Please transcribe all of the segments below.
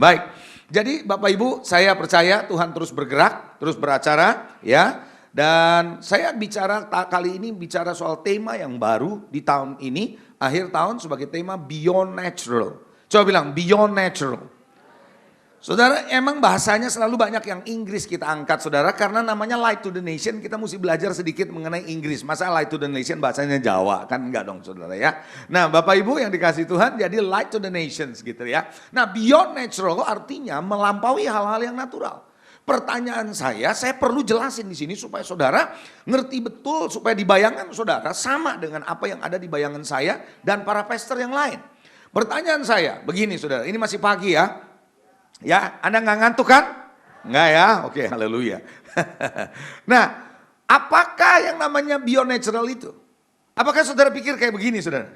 Baik, jadi Bapak Ibu saya percaya Tuhan terus bergerak, terus beracara ya. Dan saya bicara kali ini bicara soal tema yang baru di tahun ini, akhir tahun sebagai tema Beyond Natural. Coba bilang Beyond Natural. Saudara, emang bahasanya selalu banyak yang Inggris kita angkat saudara, karena namanya Light to the Nation, kita mesti belajar sedikit mengenai Inggris. Masa Light to the Nation bahasanya Jawa, kan enggak dong saudara ya. Nah Bapak Ibu yang dikasih Tuhan, jadi Light to the Nations gitu ya. Nah Beyond Natural artinya melampaui hal-hal yang natural. Pertanyaan saya perlu jelasin di sini supaya saudara ngerti betul, supaya di bayangan saudara sama dengan apa yang ada di bayangan saya dan para pastor yang lain. Pertanyaan saya begini saudara, ini masih pagi ya. Ya, Anda nggak ngantuk kan? Nggak ya? Oke, haleluya. Nah, apakah yang namanya beyond natural itu? Apakah saudara pikir kayak begini, saudara?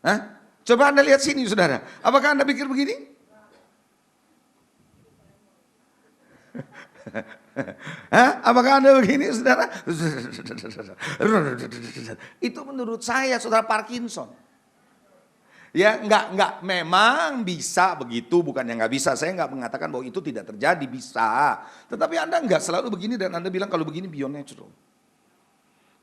Hah? Coba Anda lihat sini, saudara. Apakah Anda pikir begini? Hah? Apakah Anda begini, saudara? Itu menurut saya, saudara, Parkinson. Ya enggak, memang bisa begitu, bukan yang enggak bisa. Saya enggak mengatakan bahwa itu tidak terjadi, bisa. Tetapi Anda enggak selalu begini dan Anda bilang kalau begini beyond natural.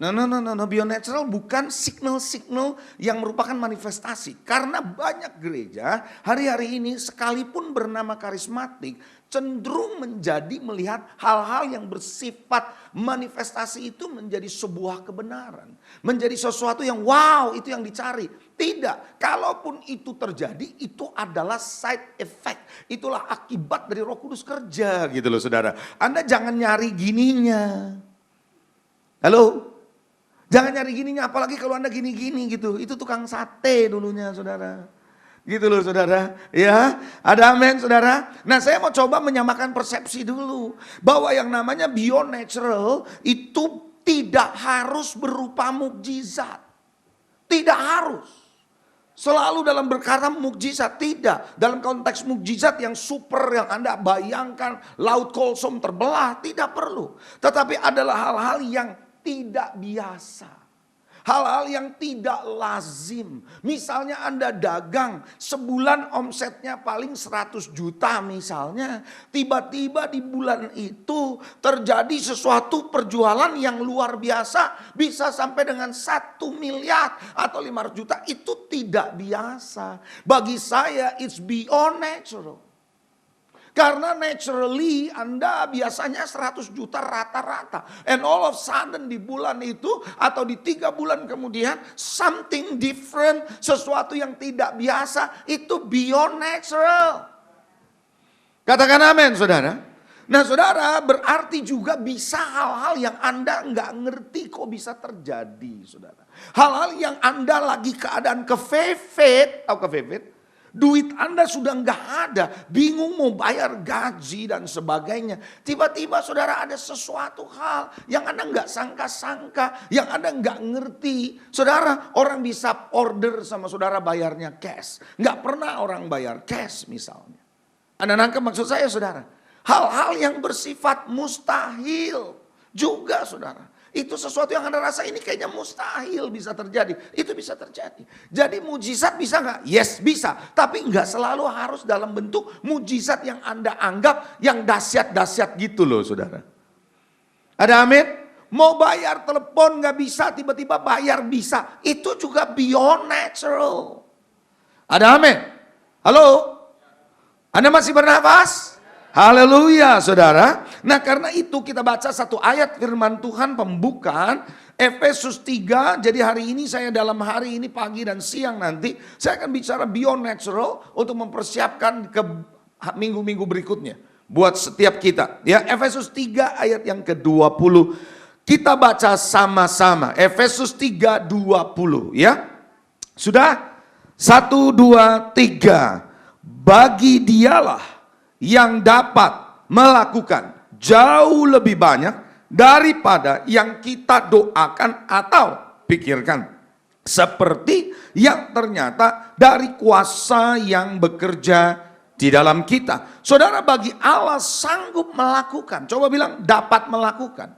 No, beyond natural bukan signal-signal yang merupakan manifestasi. Karena banyak gereja hari-hari ini sekalipun bernama karismatik, cenderung menjadi melihat hal-hal yang bersifat manifestasi itu menjadi sebuah kebenaran. Menjadi sesuatu yang wow, itu yang dicari. Tidak, kalaupun itu terjadi itu adalah side effect. Itulah akibat dari Roh Kudus kerja gitu loh saudara. Anda jangan nyari gininya. Halo? Jangan nyari gininya, apalagi kalau Anda gini-gini gitu. Itu tukang sate dulunya saudara. Gitu loh saudara, ya ada amin saudara. Nah saya mau coba menyamakan persepsi dulu. Bahwa yang namanya beyond natural itu tidak harus berupa mukjizat. Tidak harus. Selalu dalam berkata mukjizat, tidak. Dalam konteks mukjizat yang super yang Anda bayangkan, laut Kolsom terbelah, tidak perlu. Tetapi adalah hal-hal yang tidak biasa. Hal-hal yang tidak lazim. Misalnya Anda dagang, sebulan omsetnya paling 100 juta misalnya. Tiba-tiba di bulan itu terjadi sesuatu perjualan yang luar biasa. Bisa sampai dengan 1 miliar atau 500 juta. Itu tidak biasa. Bagi saya it's beyond natural. Karena naturally Anda biasanya 100 juta rata-rata. And all of sudden di bulan itu atau di 3 bulan kemudian something different. Sesuatu yang tidak biasa itu beyond natural. Katakan amin saudara. Nah saudara berarti juga bisa hal-hal yang Anda nggak ngerti kok bisa terjadi saudara. Hal-hal yang Anda lagi keadaan kefefet. Tahu kefefet? Duit Anda sudah nggak ada, bingung mau bayar gaji dan sebagainya. Tiba-tiba saudara ada sesuatu hal yang Anda nggak sangka-sangka, yang Anda nggak ngerti. Saudara, orang bisa order sama saudara bayarnya cash. Nggak pernah orang bayar cash misalnya. Anda nangkep maksud saya saudara? Hal-hal yang bersifat mustahil juga saudara. Itu sesuatu yang Anda rasa ini kayaknya mustahil bisa terjadi. Itu bisa terjadi. Jadi mujizat bisa nggak? Yes bisa. Tapi nggak selalu harus dalam bentuk mujizat yang Anda anggap yang dahsyat-dahsyat gitu loh saudara. Ada amin? Mau bayar telepon nggak bisa, tiba-tiba bayar bisa. Itu juga beyond natural. Ada amin? Halo? Anda masih bernafas? Haleluya saudara. Nah karena itu kita baca satu ayat firman Tuhan pembukaan Efesus 3. Jadi hari ini saya dalam hari ini pagi dan siang nanti saya akan bicara beyond natural untuk mempersiapkan ke minggu-minggu berikutnya buat setiap kita. Ya Efesus 3 ayat yang ke-20. Kita baca sama-sama Efesus 3:20 ya. Sudah? 1, 2, 3. Bagi dialah yang dapat melakukan jauh lebih banyak daripada yang kita doakan atau pikirkan. Seperti yang ternyata dari kuasa yang bekerja di dalam kita. Saudara, bagi Allah sanggup melakukan. Coba bilang dapat melakukan.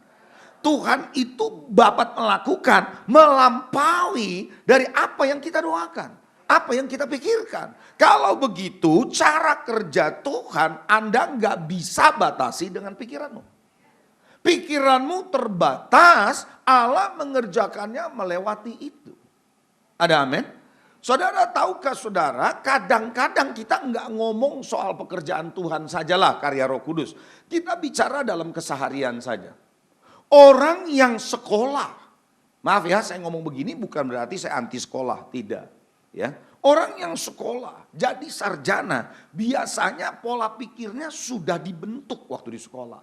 Tuhan itu dapat melakukan melampaui dari apa yang kita doakan. apa yang kita pikirkan. Kalau begitu cara kerja Tuhan Anda nggak bisa batasi dengan pikiranmu. Pikiranmu terbatas, Allah mengerjakannya melewati itu. Ada amin? Saudara, tahukah saudara, kadang-kadang kita nggak ngomong soal pekerjaan Tuhan sajalah karya Roh Kudus. Kita bicara dalam keseharian saja. Orang yang sekolah, maaf ya saya ngomong begini bukan berarti saya anti sekolah, tidak. Ya, orang yang sekolah jadi sarjana biasanya pola pikirnya sudah dibentuk waktu di sekolah.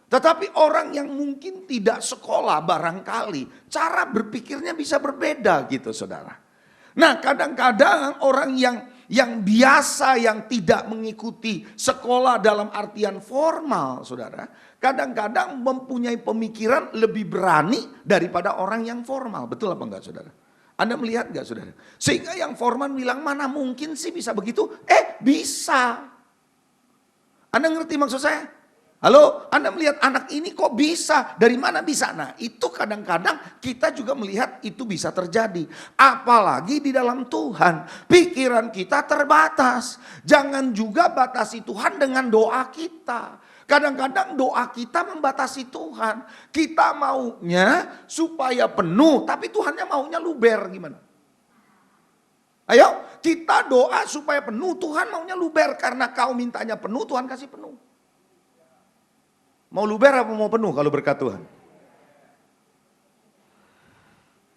Tetapi orang yang mungkin tidak sekolah barangkali cara berpikirnya bisa berbeda gitu saudara. Nah kadang-kadang orang yang biasa yang tidak mengikuti sekolah dalam artian formal saudara. Kadang-kadang mempunyai pemikiran lebih berani daripada orang yang formal. Betul apa enggak saudara? Anda melihat enggak saudara? Sehingga yang formal bilang mana mungkin sih bisa begitu? Bisa. Anda ngerti maksud saya? Halo, Anda melihat anak ini kok bisa? Dari mana bisa? Nah itu kadang-kadang kita juga melihat itu bisa terjadi. Apalagi di dalam Tuhan. Pikiran kita terbatas. Jangan juga batasi Tuhan dengan doa kita. Kadang-kadang doa kita membatasi Tuhan. Kita maunya supaya penuh, tapi Tuhannya maunya luber gimana? Ayo, kita doa supaya penuh, Tuhan maunya luber. Karena kau mintanya penuh, Tuhan kasih penuh. Mau luber apa mau penuh kalau berkat Tuhan?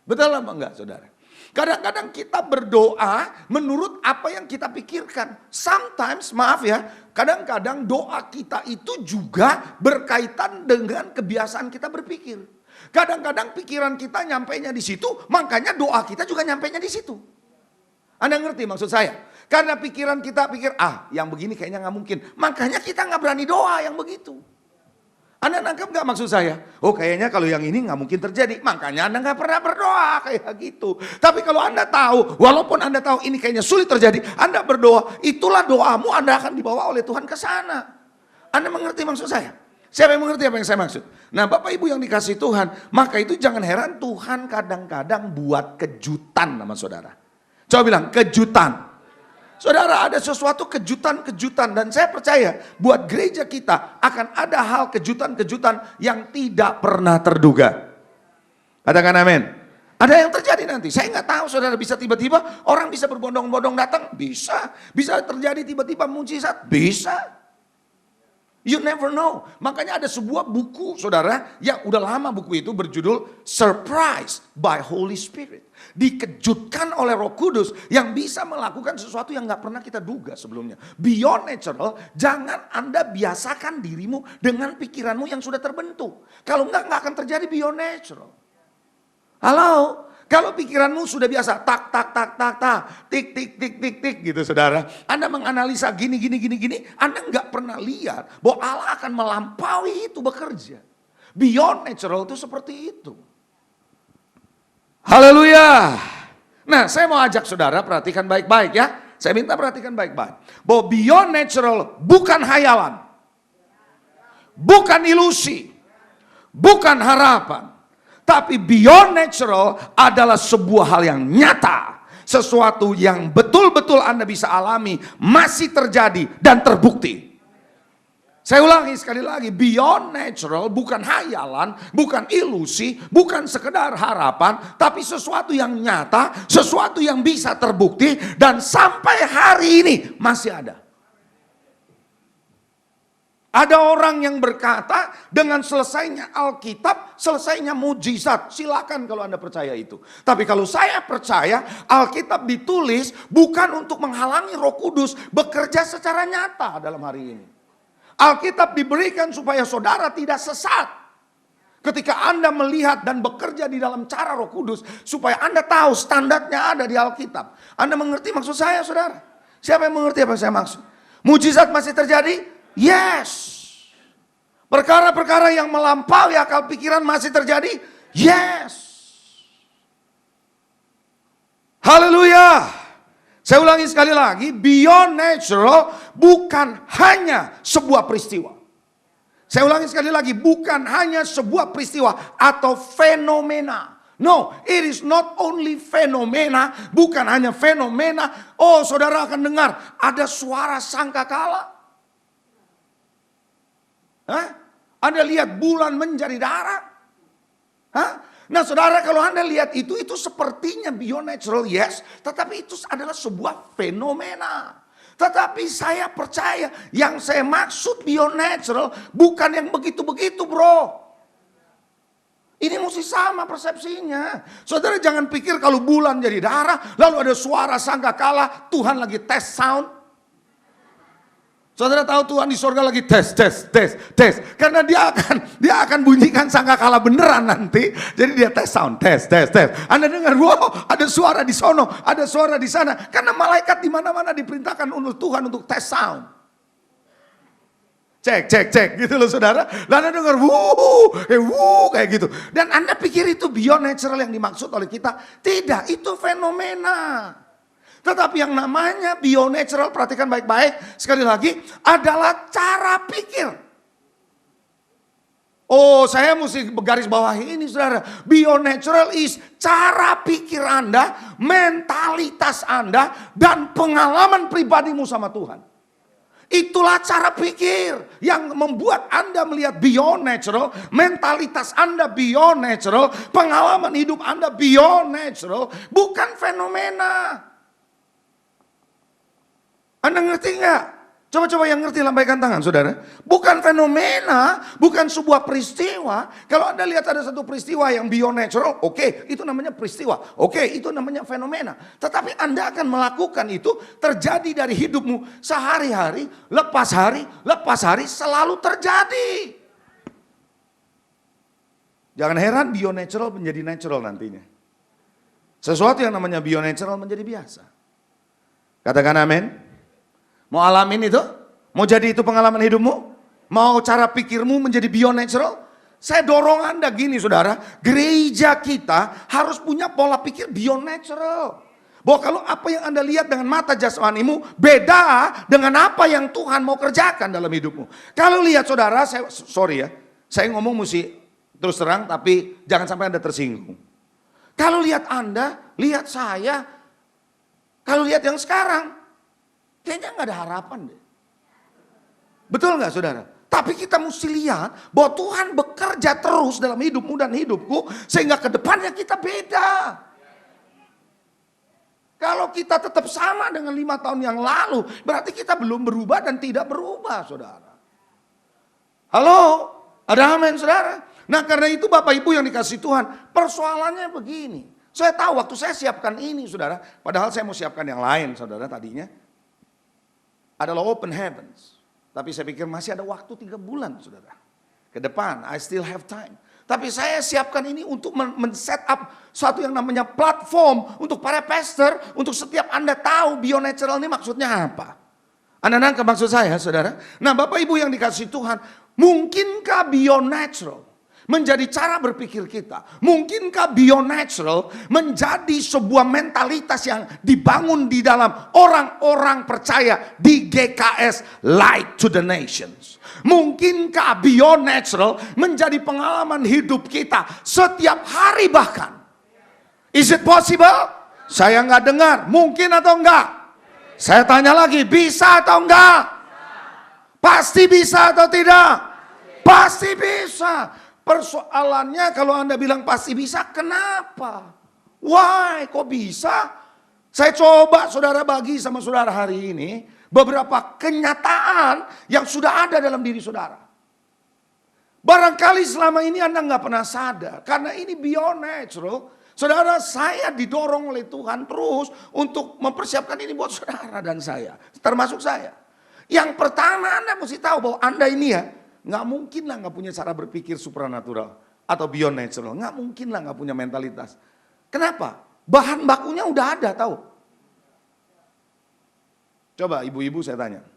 Betul apa enggak saudara? Kadang-kadang kita berdoa menurut apa yang kita pikirkan. Sometimes, maaf ya, kadang-kadang doa kita itu juga berkaitan dengan kebiasaan kita berpikir. Kadang-kadang pikiran kita nyampainya di situ, makanya doa kita juga nyampainya di situ. Anda ngerti maksud saya? Karena pikiran kita pikir, yang begini kayaknya nggak mungkin. Makanya kita nggak berani doa yang begitu. Anda nangkep gak maksud saya? Oh kayaknya kalau yang ini gak mungkin terjadi. Makanya Anda gak pernah berdoa kayak gitu. Tapi kalau Anda tahu, walaupun Anda tahu ini kayaknya sulit terjadi. Anda berdoa, itulah doamu, Anda akan dibawa oleh Tuhan ke sana. Anda mengerti maksud saya? Siapa yang mengerti apa yang saya maksud? Nah Bapak Ibu yang dikasih Tuhan, maka itu jangan heran Tuhan kadang-kadang buat kejutan sama saudara. Coba bilang, kejutan. Saudara, ada sesuatu kejutan-kejutan dan saya percaya buat gereja kita akan ada hal kejutan-kejutan yang tidak pernah terduga. Katakan amin. Ada yang terjadi nanti. Saya nggak tahu saudara, bisa tiba-tiba orang bisa berbondong-bondong datang, bisa. Bisa terjadi tiba-tiba mujizat, bisa. You never know. Makanya ada sebuah buku saudara yang udah lama buku itu berjudul Surprised by Holy Spirit. Dikejutkan oleh Roh Kudus yang bisa melakukan sesuatu yang gak pernah kita duga sebelumnya. Beyond natural, jangan Anda biasakan dirimu dengan pikiranmu yang sudah terbentuk. Kalau enggak akan terjadi beyond natural. Halo? Kalau pikiranmu sudah biasa tak tak tak tak tak tik tik tik tik tik gitu saudara. Anda menganalisa gini, Anda nggak pernah lihat bahwa Allah akan melampaui itu bekerja. Beyond natural itu seperti itu. Haleluya. Nah saya mau ajak saudara perhatikan baik-baik ya. Saya minta perhatikan baik-baik. Bahwa beyond natural bukan hayalan. Bukan ilusi. Bukan harapan. Tapi beyond natural adalah sebuah hal yang nyata. Sesuatu yang betul-betul Anda bisa alami, masih terjadi dan terbukti. Saya ulangi sekali lagi, beyond natural bukan hayalan, bukan ilusi, bukan sekedar harapan, tapi sesuatu yang nyata, sesuatu yang bisa terbukti dan sampai hari ini masih ada. Ada orang yang berkata dengan selesainya Alkitab, selesainya mujizat. Silakan kalau Anda percaya itu. Tapi kalau saya percaya Alkitab ditulis bukan untuk menghalangi Roh Kudus bekerja secara nyata dalam hari ini. Alkitab diberikan supaya saudara tidak sesat. Ketika Anda melihat dan bekerja di dalam cara Roh Kudus, supaya Anda tahu standarnya ada di Alkitab. Anda mengerti maksud saya saudara? Siapa yang mengerti apa yang saya maksud? Mujizat masih terjadi? Yes. Perkara-perkara yang melampaui akal pikiran masih terjadi? Yes. Haleluya. Saya ulangi sekali lagi, beyond natural bukan hanya sebuah peristiwa. Saya ulangi sekali lagi, bukan hanya sebuah peristiwa atau fenomena. No, it is not only fenomena, bukan hanya fenomena. Oh, saudara akan dengar ada suara sangkakala. Hah? Anda lihat bulan menjadi darah? Hah? Nah saudara, kalau Anda lihat itu sepertinya beyond natural, yes. Tetapi itu adalah sebuah fenomena. Tetapi saya percaya yang saya maksud beyond natural bukan yang begitu-begitu, bro. Ini mesti sama persepsinya. Saudara jangan pikir kalau bulan jadi darah, lalu ada suara sangkakala, Tuhan lagi tes sound. Saudara tahu Tuhan di sorga lagi tes. Karena dia akan bunyikan sangkakala beneran nanti. Jadi dia tes sound, tes. Anda dengar, wow, ada suara di sono, ada suara di sana. Karena malaikat di mana-mana diperintahkan untuk Tuhan untuk tes sound. Cek gitu loh saudara. Dan Anda dengar kayak gitu. Dan Anda pikir itu beyond natural yang dimaksud oleh kita. Tidak, itu fenomena. Tetapi yang namanya beyond natural, perhatikan baik-baik. Sekali lagi, adalah cara pikir. Oh, saya mesti garis bawahi ini saudara. Beyond natural is cara pikir Anda, mentalitas Anda, dan pengalaman pribadimu sama Tuhan. Itulah cara pikir yang membuat Anda melihat beyond natural, mentalitas Anda beyond natural, pengalaman hidup Anda beyond natural, bukan fenomena. Anda ngerti nggak? Coba-coba yang ngerti lambaikan tangan saudara. Bukan fenomena, bukan sebuah peristiwa. Kalau Anda lihat ada satu peristiwa yang beyond natural, oke, itu namanya peristiwa. Oke, itu namanya fenomena. Tetapi Anda akan melakukan itu terjadi dari hidupmu sehari-hari, lepas hari, selalu terjadi. Jangan heran beyond natural menjadi natural nantinya. Sesuatu yang namanya beyond natural menjadi biasa. Katakan amin. Mau alamin itu? Mau jadi itu pengalaman hidupmu? Mau cara pikirmu menjadi beyond natural? Saya dorong Anda gini saudara, gereja kita harus punya pola pikir beyond natural. Bahwa kalau apa yang Anda lihat dengan mata jasmanimu beda dengan apa yang Tuhan mau kerjakan dalam hidupmu. Kalau lihat saudara, saya ngomong mesti terus terang tapi jangan sampai Anda tersinggung. Kalau lihat Anda, lihat saya, kalau lihat yang sekarang, kayaknya nggak ada harapan deh. Betul nggak saudara? Tapi kita mesti lihat bahwa Tuhan bekerja terus dalam hidupmu dan hidupku. Sehingga ke depannya kita beda. Kalau kita tetap sama dengan 5 tahun yang lalu, berarti kita belum berubah dan tidak berubah saudara. Halo? Ada amin saudara? Nah karena itu Bapak Ibu yang dikasih Tuhan, persoalannya begini. Saya tahu waktu saya siapkan ini saudara, padahal saya mau siapkan yang lain saudara tadinya. Adalah open heavens. Tapi saya pikir masih ada waktu 3 bulan saudara. Ke depan, I still have time. Tapi saya siapkan ini untuk men-set up suatu yang namanya platform untuk para pastor. Untuk setiap Anda tahu beyond natural ini maksudnya apa. Anda nangkep maksud saya saudara? Nah Bapak Ibu yang dikasih Tuhan, mungkinkah beyond natural menjadi cara berpikir kita? Mungkinkah beyond natural menjadi sebuah mentalitas yang dibangun di dalam orang-orang percaya di GKS Light to the Nations? Mungkinkah beyond natural menjadi pengalaman hidup kita setiap hari bahkan? Is it possible? Saya nggak dengar. Mungkin atau enggak? Saya tanya lagi, bisa atau enggak? Pasti bisa atau tidak? Pasti bisa. Persoalannya kalau Anda bilang pasti bisa, kenapa? Why? Kok bisa? Saya coba saudara bagi sama saudara hari ini beberapa kenyataan yang sudah ada dalam diri saudara. Barangkali selama ini Anda nggak pernah sadar, karena ini beyond natural. Saudara, saya didorong oleh Tuhan terus untuk mempersiapkan ini buat saudara dan saya, termasuk saya. Yang pertama Anda mesti tahu bahwa Anda ini ya, nggak mungkin lah nggak punya cara berpikir supranatural atau beyond natural. Nggak mungkin lah nggak punya mentalitas. Kenapa? Bahan bakunya udah ada tahu. Coba ibu-ibu saya tanya.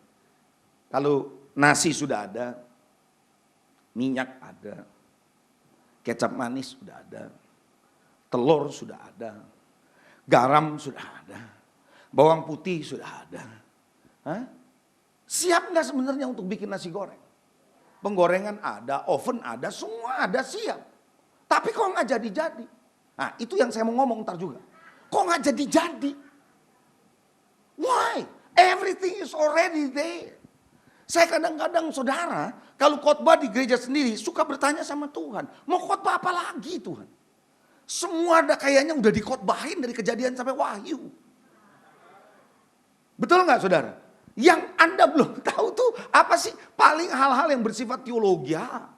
Kalau nasi sudah ada, minyak ada, kecap manis sudah ada, telur sudah ada, garam sudah ada, bawang putih sudah ada. Hah? Siap nggak sebenarnya untuk bikin nasi goreng? Penggorengan ada, oven ada, semua ada siap. Tapi kok nggak jadi-jadi? Nah, itu yang saya mau ngomong ntar juga. Kok nggak jadi-jadi? Why? Everything is already there. Saya kadang-kadang saudara, kalau khotbah di gereja sendiri suka bertanya sama Tuhan, mau khotbah apa lagi Tuhan? Semua kayaknya udah dikhotbahin dari Kejadian sampai Wahyu. Betul nggak saudara? Yang Anda belum tahu tuh apa sih? Paling hal-hal yang bersifat teologia.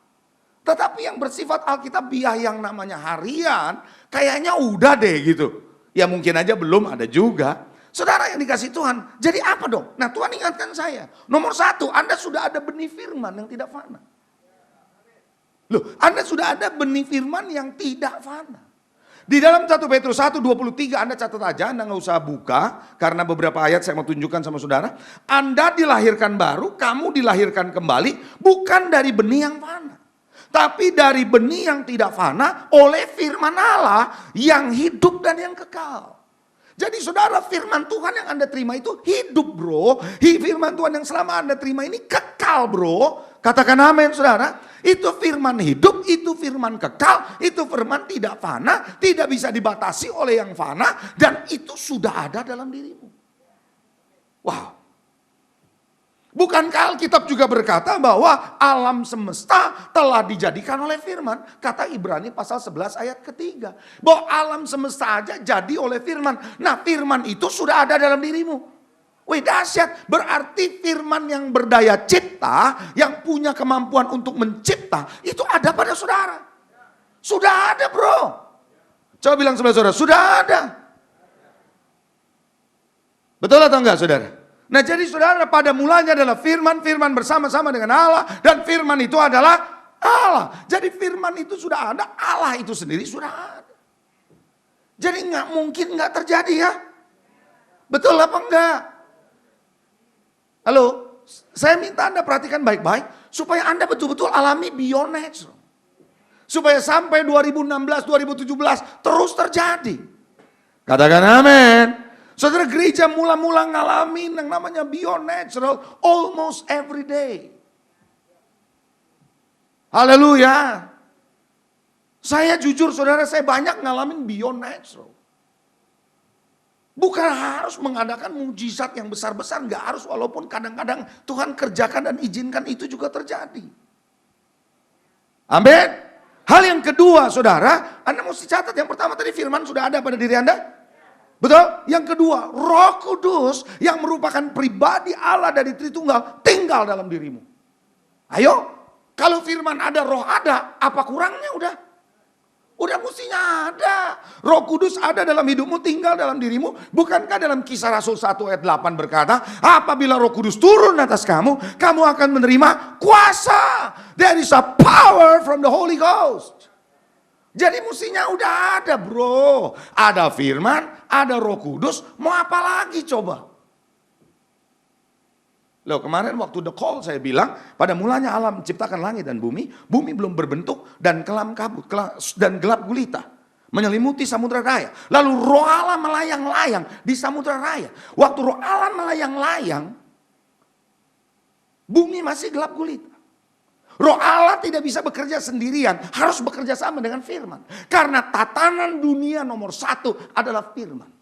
Tetapi yang bersifat Alkitabiah yang namanya harian, kayaknya udah deh gitu. Ya mungkin aja belum ada juga. Saudara yang dikasih Tuhan, jadi apa dong? Nah Tuhan ingatkan saya, nomor satu, Anda sudah ada benih firman yang tidak fana. Loh, Anda sudah ada benih firman yang tidak fana. Di dalam 1 Petrus 1:23 Anda catat aja, Anda nggak usah buka, karena beberapa ayat saya mau tunjukkan sama saudara. Anda dilahirkan baru, kamu dilahirkan kembali, bukan dari benih yang fana. Tapi dari benih yang tidak fana oleh firman Allah yang hidup dan yang kekal. Jadi saudara, firman Tuhan yang Anda terima itu hidup bro. Firman Tuhan yang selama Anda terima ini kekal bro. Katakan amin saudara. Itu firman hidup, itu firman kekal, itu firman tidak fana, tidak bisa dibatasi oleh yang fana. Dan itu sudah ada dalam dirimu. Wow. Bukankah Alkitab juga berkata bahwa alam semesta telah dijadikan oleh firman? Kata Ibrani pasal 11 ayat ketiga. Bahwa alam semesta aja jadi oleh firman. Nah firman itu sudah ada dalam dirimu. Wih dahsyat. Berarti firman yang berdaya cipta, yang punya kemampuan untuk mencipta, itu ada pada saudara. Sudah ada bro. Coba bilang sebelah saudara, sudah ada. Betul atau enggak saudara? Nah jadi saudara, pada mulanya adalah firman bersama-sama dengan Allah. Dan firman itu adalah Allah. Jadi firman itu sudah ada, Allah itu sendiri sudah ada. Jadi nggak mungkin nggak terjadi ya. Betul apa enggak? Halo, saya minta Anda perhatikan baik-baik. Supaya Anda betul-betul alami beyond natural. Supaya sampai 2016, 2017 terus terjadi. Katakan amin. Saudara, gereja mula-mula ngalamin yang namanya beyond natural almost every day. Haleluya. Saya jujur saudara, saya banyak ngalamin beyond natural. Bukan harus mengadakan mujizat yang besar-besar, nggak harus, walaupun kadang-kadang Tuhan kerjakan dan izinkan itu juga terjadi. Amin. Hal yang kedua saudara, Anda mesti catat, yang pertama tadi firman sudah ada pada diri Anda. Betul? Yang kedua, Roh Kudus yang merupakan pribadi Allah dari Tritunggal tinggal dalam dirimu. Ayo, kalau firman ada, roh ada, apa kurangnya udah? Udah mestinya ada. Roh Kudus ada dalam hidupmu, tinggal dalam dirimu. Bukankah dalam Kisah Rasul 1 ayat 8 berkata, apabila Roh Kudus turun atas kamu, kamu akan menerima kuasa. There is a power from the Holy Ghost. Jadi mestinya udah ada bro. Ada firman, ada Roh Kudus, mau apa lagi coba? Loh kemarin waktu the call saya bilang, pada mulanya Allah menciptakan langit dan bumi belum berbentuk dan kelam kabut dan gelap gulita. Menyelimuti samudra raya. Lalu roh Allah melayang-layang di samudra raya. Waktu roh Allah melayang-layang, bumi masih gelap gulita. Roh Allah tidak bisa bekerja sendirian, harus bekerja sama dengan firman. Karena tatanan dunia nomor satu adalah firman.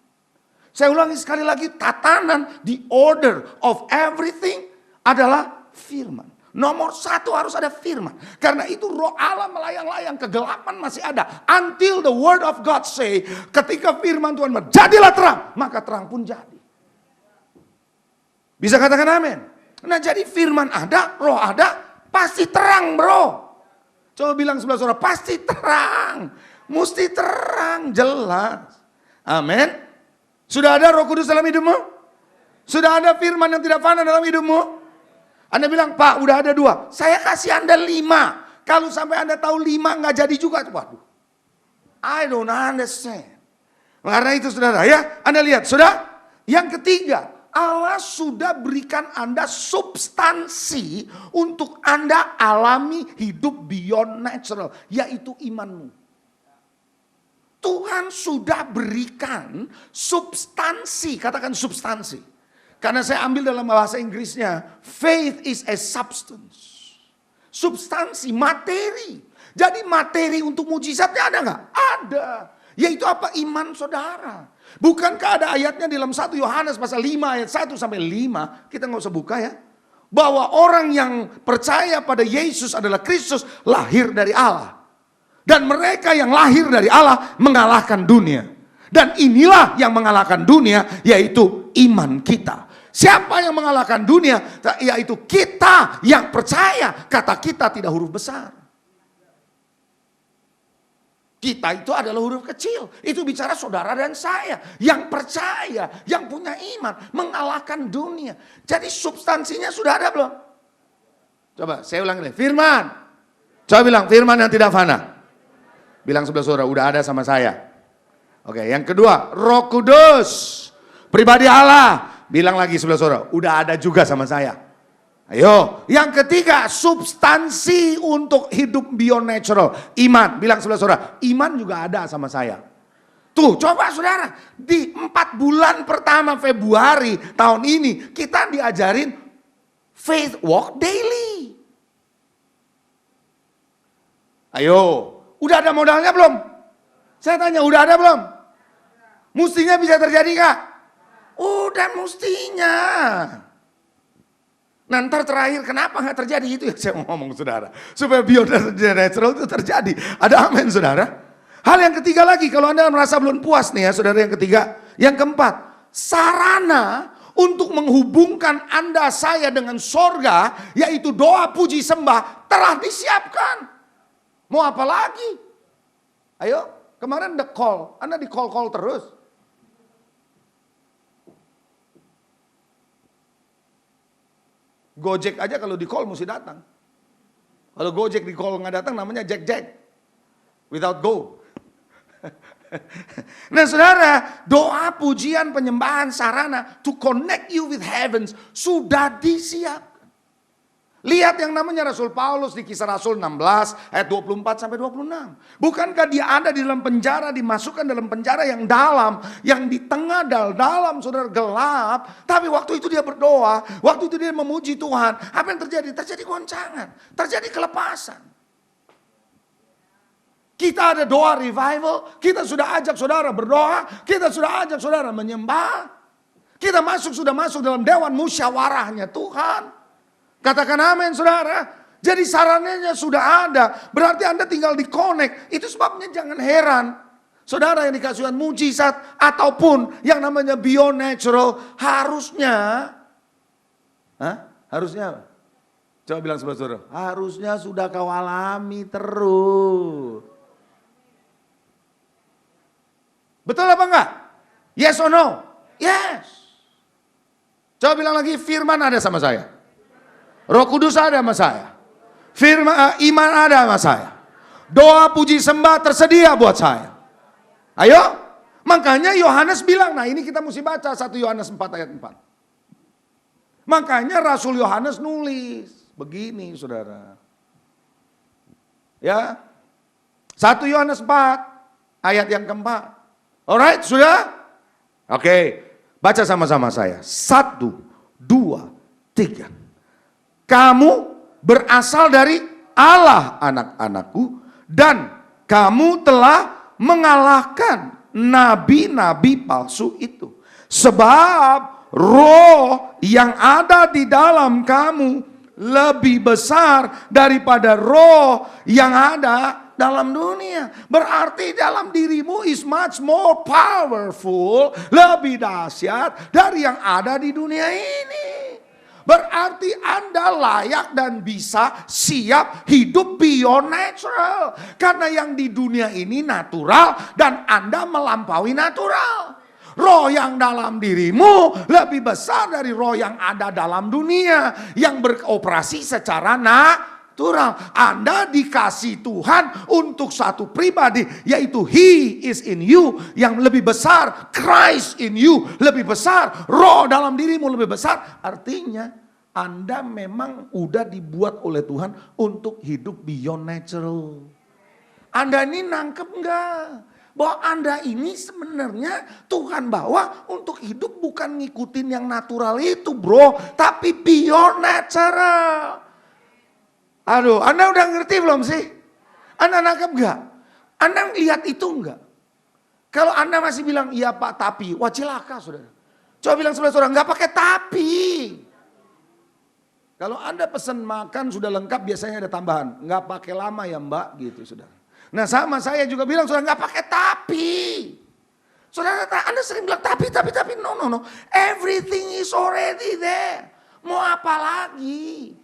Saya ulangi sekali lagi, tatanan, the order of everything adalah firman. Nomor satu harus ada firman. Karena itu roh Allah melayang-layang, kegelapan masih ada. Until the word of God say, ketika firman Tuhan jadilah terang, maka terang pun jadi. Bisa katakan amin? Nah jadi firman ada, roh ada, pasti terang bro. Coba bilang sebelah saudara, pasti terang. Mesti terang, jelas. Amin. Sudah ada Roh Kudus dalam hidupmu? Sudah ada firman yang tidak fana dalam hidupmu? Anda bilang, Pak udah ada 2. Saya kasih Anda 5. Kalau sampai Anda tahu 5 nggak jadi juga. Waduh. I don't understand. Karena itu saudara ya. Anda lihat, sudah. Yang ketiga. Allah sudah berikan Anda substansi untuk Anda alami hidup beyond natural, yaitu imanmu. Tuhan sudah berikan substansi, katakan substansi. Karena saya ambil dalam bahasa Inggrisnya, faith is a substance. Substansi, materi. Jadi materi untuk mujizatnya ada nggak? Ada. Yaitu apa? Iman saudara. Bukankah ada ayatnya di dalam 1 Yohanes pasal 5 ayat 1 sampai 5. Kita nggak usah buka ya. Bahwa orang yang percaya pada Yesus adalah Kristus lahir dari Allah. Dan mereka yang lahir dari Allah mengalahkan dunia. Dan inilah yang mengalahkan dunia, yaitu iman kita. Siapa yang mengalahkan dunia? Yaitu kita yang percaya. Kata kita tidak huruf besar. Kita itu adalah huruf kecil. Itu bicara saudara dan saya. Yang percaya, yang punya iman. Mengalahkan dunia. Jadi substansinya sudah ada belum? Coba saya ulang lagi. Firman. Coba bilang firman yang tidak fana. Bilang sebelah saudara, udah ada sama saya. Oke, yang kedua, Roh Kudus, pribadi Allah. Bilang lagi sebelah saudara, udah ada juga sama saya. Ayo, yang ketiga, substansi untuk hidup beyond natural. Iman, bilang sebelah saudara, iman juga ada sama saya. Tuh, coba saudara, di 4 bulan pertama Februari tahun ini, kita diajarin faith walk daily. Ayo, udah ada modalnya belum? Saya tanya, udah ada belum? Mestinya bisa terjadi kah? Udah mestinya. Nanti terakhir kenapa nggak terjadi itu yang saya mau ngomong saudara. Supaya beyond natural itu terjadi. Ada amin saudara. Hal yang ketiga lagi, kalau Anda merasa belum puas nih ya saudara, yang ketiga. Yang keempat, sarana untuk menghubungkan Anda saya dengan sorga, yaitu doa puji sembah, telah disiapkan. Mau apa lagi? Ayo, kemarin the call, Anda di call terus. Gojek aja kalau di call mesti datang. Kalau Gojek di call nggak datang namanya Jack. Without go. Nah saudara, doa, pujian, penyembahan, sarana to connect you with heavens sudah disiapkan. Lihat yang namanya Rasul Paulus di Kisah Rasul 16 ayat 24 sampai 26. Bukankah dia ada di dalam penjara, dimasukkan dalam penjara yang dalam, yang di tengah dalam saudara gelap. Tapi waktu itu dia berdoa, waktu itu dia memuji Tuhan. Apa yang terjadi? Terjadi goncangan, terjadi kelepasan. Kita ada doa revival, kita sudah ajak saudara berdoa, kita sudah ajak saudara menyembah. Kita sudah masuk dalam dewan musyawarahnya Tuhan. Katakan amin saudara. Jadi sarannya sudah ada. Berarti Anda tinggal di connect. Itu sebabnya jangan heran. Saudara yang dikasih Tuhan mujizat ataupun yang namanya beyond natural. Harusnya. Harusnya apa? Coba bilang sebelah saudara. Harusnya sudah kau alami terus. Betul apa enggak? Yes or no? Yes. Coba bilang lagi, firman ada sama saya. Roh Kudus ada sama saya. Firman iman ada sama saya. Doa puji sembah tersedia buat saya. Ayo. Makanya Yohanes bilang, nah ini kita mesti baca 1 Yohanes 4 ayat 4. Makanya Rasul Yohanes nulis begini saudara. Ya. 1 Yohanes 4 ayat yang keempat. Alright, sudah? Oke. Baca sama-sama saya. 1, 2, 3. Kamu berasal dari Allah anak-anakku dan kamu telah mengalahkan nabi-nabi palsu itu. Sebab roh yang ada di dalam kamu lebih besar daripada roh yang ada dalam dunia. Berarti dalam dirimu is much more powerful, lebih dahsyat dari yang ada di dunia ini. Berarti Anda layak dan bisa siap hidup beyond natural. Karena yang di dunia ini natural dan Anda melampaui natural. Roh yang dalam dirimu lebih besar dari roh yang ada dalam dunia. Yang beroperasi secara natural. Anda dikasih Tuhan untuk satu pribadi. Yaitu He is in you. Yang lebih besar. Christ in you. Lebih besar. Roh dalam dirimu lebih besar. Artinya Anda memang udah dibuat oleh Tuhan untuk hidup beyond natural. Anda ini nangkep enggak? Bahwa Anda ini sebenarnya Tuhan bawa untuk hidup bukan ngikutin yang natural itu bro. Tapi beyond natural. Aduh, Anda udah ngerti belum sih? Anda nangkep enggak? Anda lihat itu enggak? Kalau Anda masih bilang, iya Pak tapi, wah celaka saudara. Coba bilang sebelah saudara, nggak pakai tapi. Kalau Anda pesan makan sudah lengkap biasanya ada tambahan. Nggak pakai lama ya Mbak gitu saudara. Nah sama saya juga bilang saudara nggak pakai tapi. Saudara Anda sering bilang tapi. No. Everything is already there. Mau apa lagi?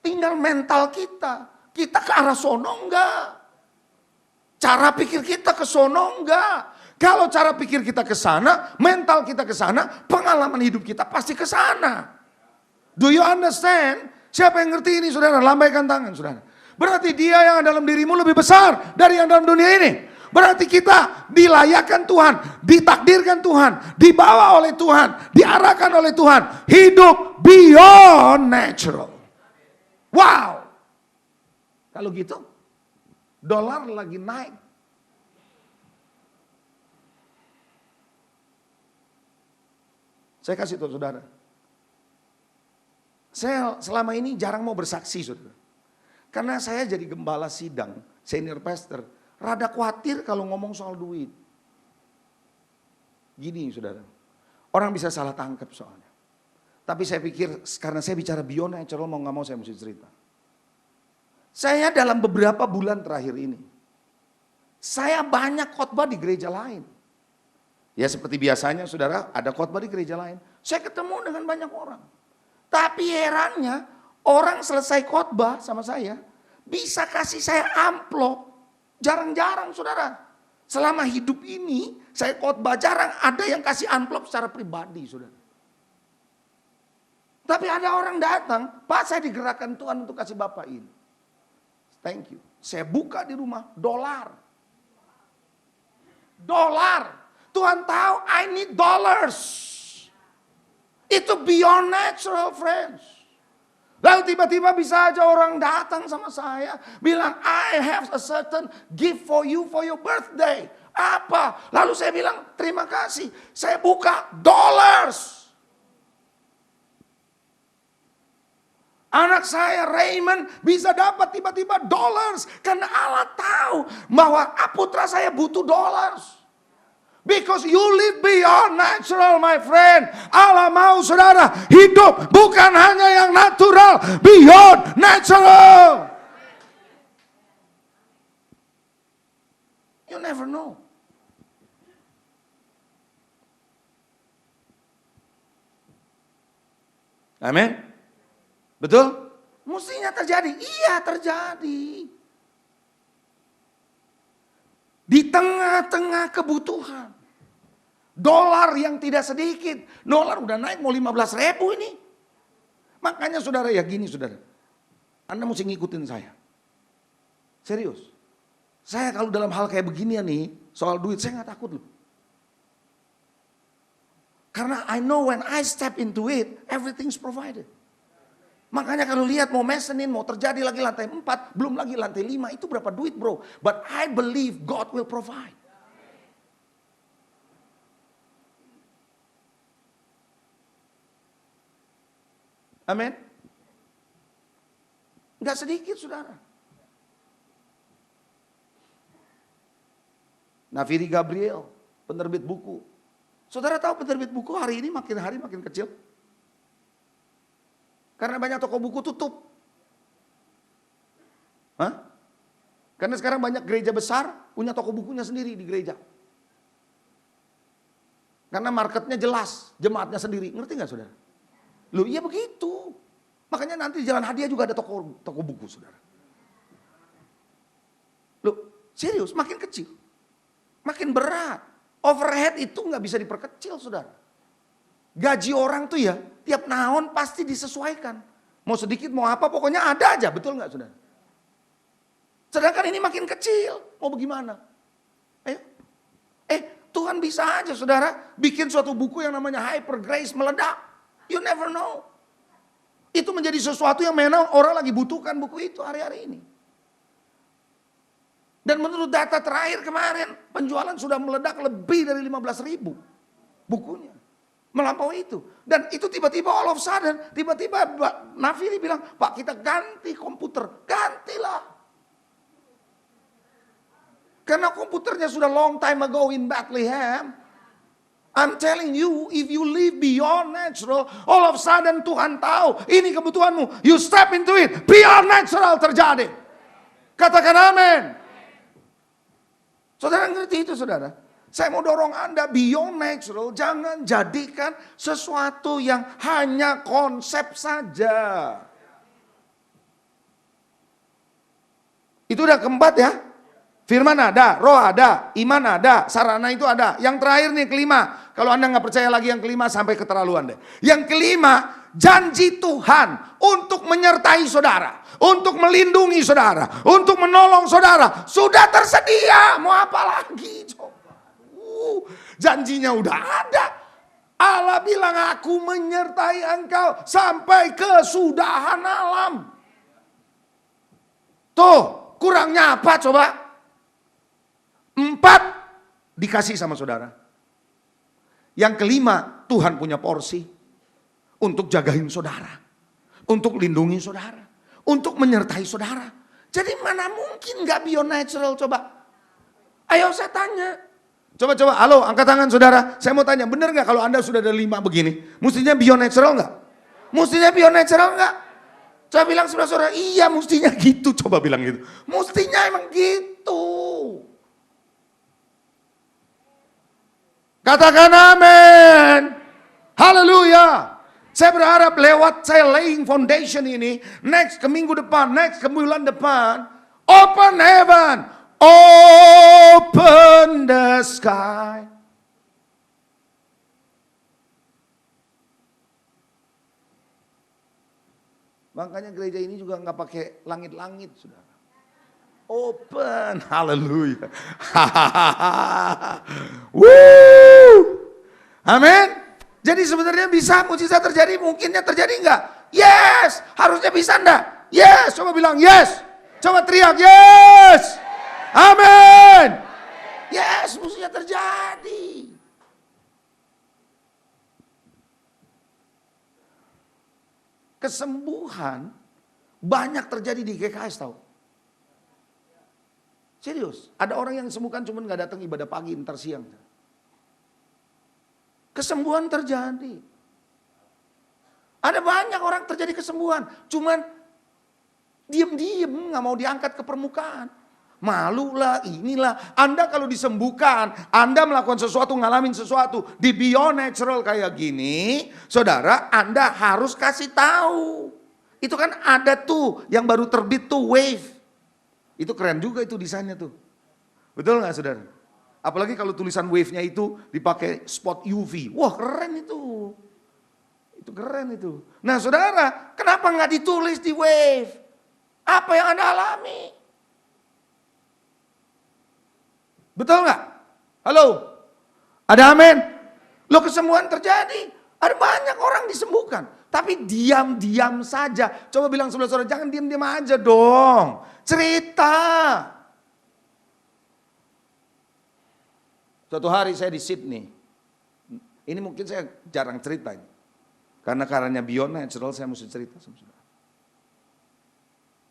Tinggal mental kita. Kita ke arah sono enggak? Cara pikir kita ke sono enggak? Kalau cara pikir kita ke sana, mental kita ke sana, pengalaman hidup kita pasti ke sana. Do you understand? Siapa yang ngerti ini saudara? Lambaikan tangan saudara. Berarti dia yang dalam dirimu lebih besar dari yang dalam dunia ini. Berarti kita dilayakkan Tuhan, ditakdirkan Tuhan, dibawa oleh Tuhan, diarahkan oleh Tuhan. Hidup beyond natural. Wow. Kalau gitu, dolar lagi naik. Saya kasih tahu saudara. Saya selama ini jarang mau bersaksi saudara. Karena saya jadi gembala sidang, senior pastor. Rada khawatir kalau ngomong soal duit. Gini saudara. Orang bisa salah tangkap soalnya. Tapi saya pikir karena saya bicara beyond natural mau gak mau saya mesti cerita. Saya dalam beberapa bulan terakhir ini, saya banyak khotbah di gereja lain. Ya seperti biasanya saudara, ada khotbah di gereja lain. Saya ketemu dengan banyak orang. Tapi herannya, orang selesai khotbah sama saya, bisa kasih saya amplop. Jarang-jarang saudara. Selama hidup ini, saya khotbah jarang ada yang kasih amplop secara pribadi saudara. Tapi ada orang datang, Pak saya digerakkan Tuhan untuk kasih Bapak ini. Thank you. Saya buka di rumah, dolar. Tuhan tahu I need dollars. Itu beyond natural friends. Lalu tiba-tiba bisa aja orang datang sama saya. Bilang I have a certain gift for you for your birthday. Apa? Lalu saya bilang terima kasih. Saya buka dollars. Anak saya Raymond bisa dapat tiba-tiba dollars. Karena Allah tahu bahwa putra saya butuh dollars. Because you live beyond natural my friend. Allah mau saudara hidup bukan hanya yang natural. Beyond natural. You never know. Amin. Betul? Mestinya terjadi. Iya terjadi. Di tengah-tengah kebutuhan. Dolar yang tidak sedikit. Dolar udah naik mau 15.000 ini. Makanya saudara ya gini saudara. Anda mesti ngikutin saya. Serius. Saya kalau dalam hal kayak beginian nih. Soal duit saya gak takut loh. Karena I know when I step into it. Everything's provided. Makanya kalau lihat mau mesenin, mau terjadi lagi lantai 4, belum lagi lantai 5, itu berapa duit bro. But I believe God will provide. Amin. Enggak sedikit saudara. Nafiri Gabriel, penerbit buku. Saudara tahu penerbit buku hari ini makin hari makin kecil? Karena banyak toko buku tutup. Hah? Karena sekarang banyak gereja besar punya toko bukunya sendiri di gereja. Karena marketnya jelas, jemaatnya sendiri. Ngerti gak saudara? Loh iya begitu. Makanya nanti di Jalan Hadiah juga ada toko buku saudara. Loh serius makin kecil. Makin berat. Overhead itu gak bisa diperkecil saudara. Gaji orang tuh ya tiap tahun pasti disesuaikan. Mau sedikit mau apa pokoknya ada aja. Betul gak saudara? Sedangkan ini makin kecil. Mau bagaimana? Ayo. Tuhan bisa aja saudara bikin suatu buku yang namanya Hyper Grace meledak. You never know. Itu menjadi sesuatu yang memang orang lagi butuhkan buku itu hari-hari ini. Dan menurut data terakhir kemarin penjualan sudah meledak lebih dari 15.000 bukunya. Melampaui itu. Dan itu tiba-tiba all of sudden, tiba-tiba Nafiri bilang, Pak kita ganti komputer. Gantilah. Karena komputernya sudah long time ago in Bethlehem. I'm telling you, if you live beyond natural, all of a sudden Tuhan tahu, ini kebutuhanmu. You step into it, beyond natural terjadi. Katakan amin. Saudara ngerti itu saudara? Saya mau dorong Anda beyond natural, jangan jadikan sesuatu yang hanya konsep saja. Itu udah keempat ya. Firman ada, roh ada, iman ada, sarana itu ada. Yang terakhir nih kelima. Kalau Anda nggak percaya lagi yang kelima sampai keterlaluan deh. Yang kelima, janji Tuhan untuk menyertai saudara. Untuk melindungi saudara. Untuk menolong saudara. Sudah tersedia. Mau apa lagi? Coba. Janjinya udah ada. Allah bilang aku menyertai engkau sampai kesudahan alam. Tuh, kurangnya apa coba? 4 dikasih sama saudara. Yang kelima, Tuhan punya porsi untuk jagain saudara, untuk lindungi saudara, untuk menyertai saudara. Jadi mana mungkin gak beyond natural coba? Ayo saya tanya. Coba, halo angkat tangan saudara. Saya mau tanya, benar gak kalau Anda sudah ada 5 begini? Mestinya beyond natural gak? Mestinya beyond natural gak? Coba bilang sebelah saudara, iya mestinya gitu. Coba bilang gitu. Mestinya emang gitu. Katakan amin. Haleluya. Saya berharap lewat saya laying foundation ini, next ke minggu depan, next ke bulan depan, open heaven, open the sky. Makanya gereja ini juga nggak pakai langit-langit, saudara. Open, haleluya. Woo! Amin. Jadi sebenarnya bisa mujizat terjadi, mungkinnya terjadi enggak? Yes, harusnya bisa enggak? Yes, coba bilang yes. Coba teriak yes. Amin. Yes, mestinya terjadi. Kesembuhan banyak terjadi di GKS tahu. Serius, ada orang yang sembuhkan cuman gak datang ibadah pagi, ntar siang. Kesembuhan terjadi. Ada banyak orang terjadi kesembuhan, cuman diem-diem gak mau diangkat ke permukaan. Malu lah, inilah. Anda kalau disembuhkan, Anda melakukan sesuatu, ngalamin sesuatu di beyond natural kayak gini, saudara, Anda harus kasih tahu. Itu kan ada tuh yang baru terbit tuh wave. Itu keren juga itu desainnya tuh. Betul gak saudara? Apalagi kalau tulisan wave-nya itu dipakai spot UV. Wah keren itu. Itu keren itu. Nah saudara, kenapa gak ditulis di wave? Apa yang Anda alami? Betul gak? Halo? Ada amin? Loh kesembuhan terjadi. Ada banyak orang disembuhkan. Tapi diam-diam saja. Coba bilang sebelah saudara, jangan diam-diam aja dong. Cerita. Suatu hari saya di Sydney. Ini mungkin saya jarang cerita. Karena beyond natural saya mesti cerita sama saudara.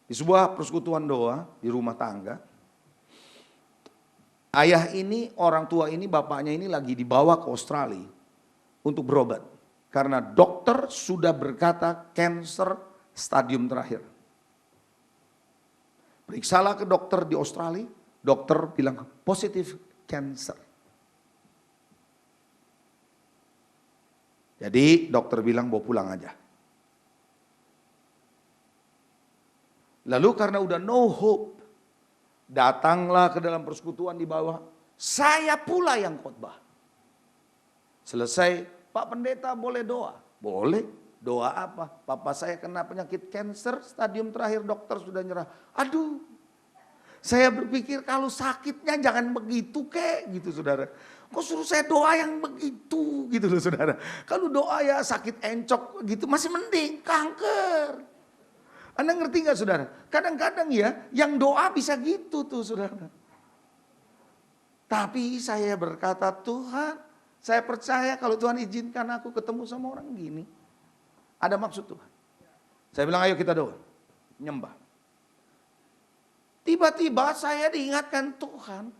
Di sebuah persekutuan doa di rumah tangga. Ayah ini, orang tua ini, bapaknya ini lagi dibawa ke Australia untuk berobat. Karena dokter sudah berkata kanker stadium terakhir. Periksalah ke dokter di Australia, dokter bilang positif kanker. Jadi dokter bilang bawa pulang aja. Lalu karena udah no hope, datanglah ke dalam persekutuan di bawah. Saya pula yang khotbah. Selesai, Pak Pendeta boleh doa? Boleh. Doa apa? Papa saya kena penyakit kanker, stadium terakhir dokter sudah nyerah. Aduh, saya berpikir kalau sakitnya jangan begitu kek gitu saudara. Kok suruh saya doa yang begitu gitu loh saudara. Kalau doa ya sakit encok gitu masih mending, kanker. Anda ngerti gak saudara? Kadang-kadang ya yang doa bisa gitu tuh saudara. Tapi saya berkata Tuhan, saya percaya kalau Tuhan izinkan aku ketemu sama orang gini. Ada maksud Tuhan. Saya bilang ayo kita doa. Nyembah. Tiba-tiba saya diingatkan Tuhan.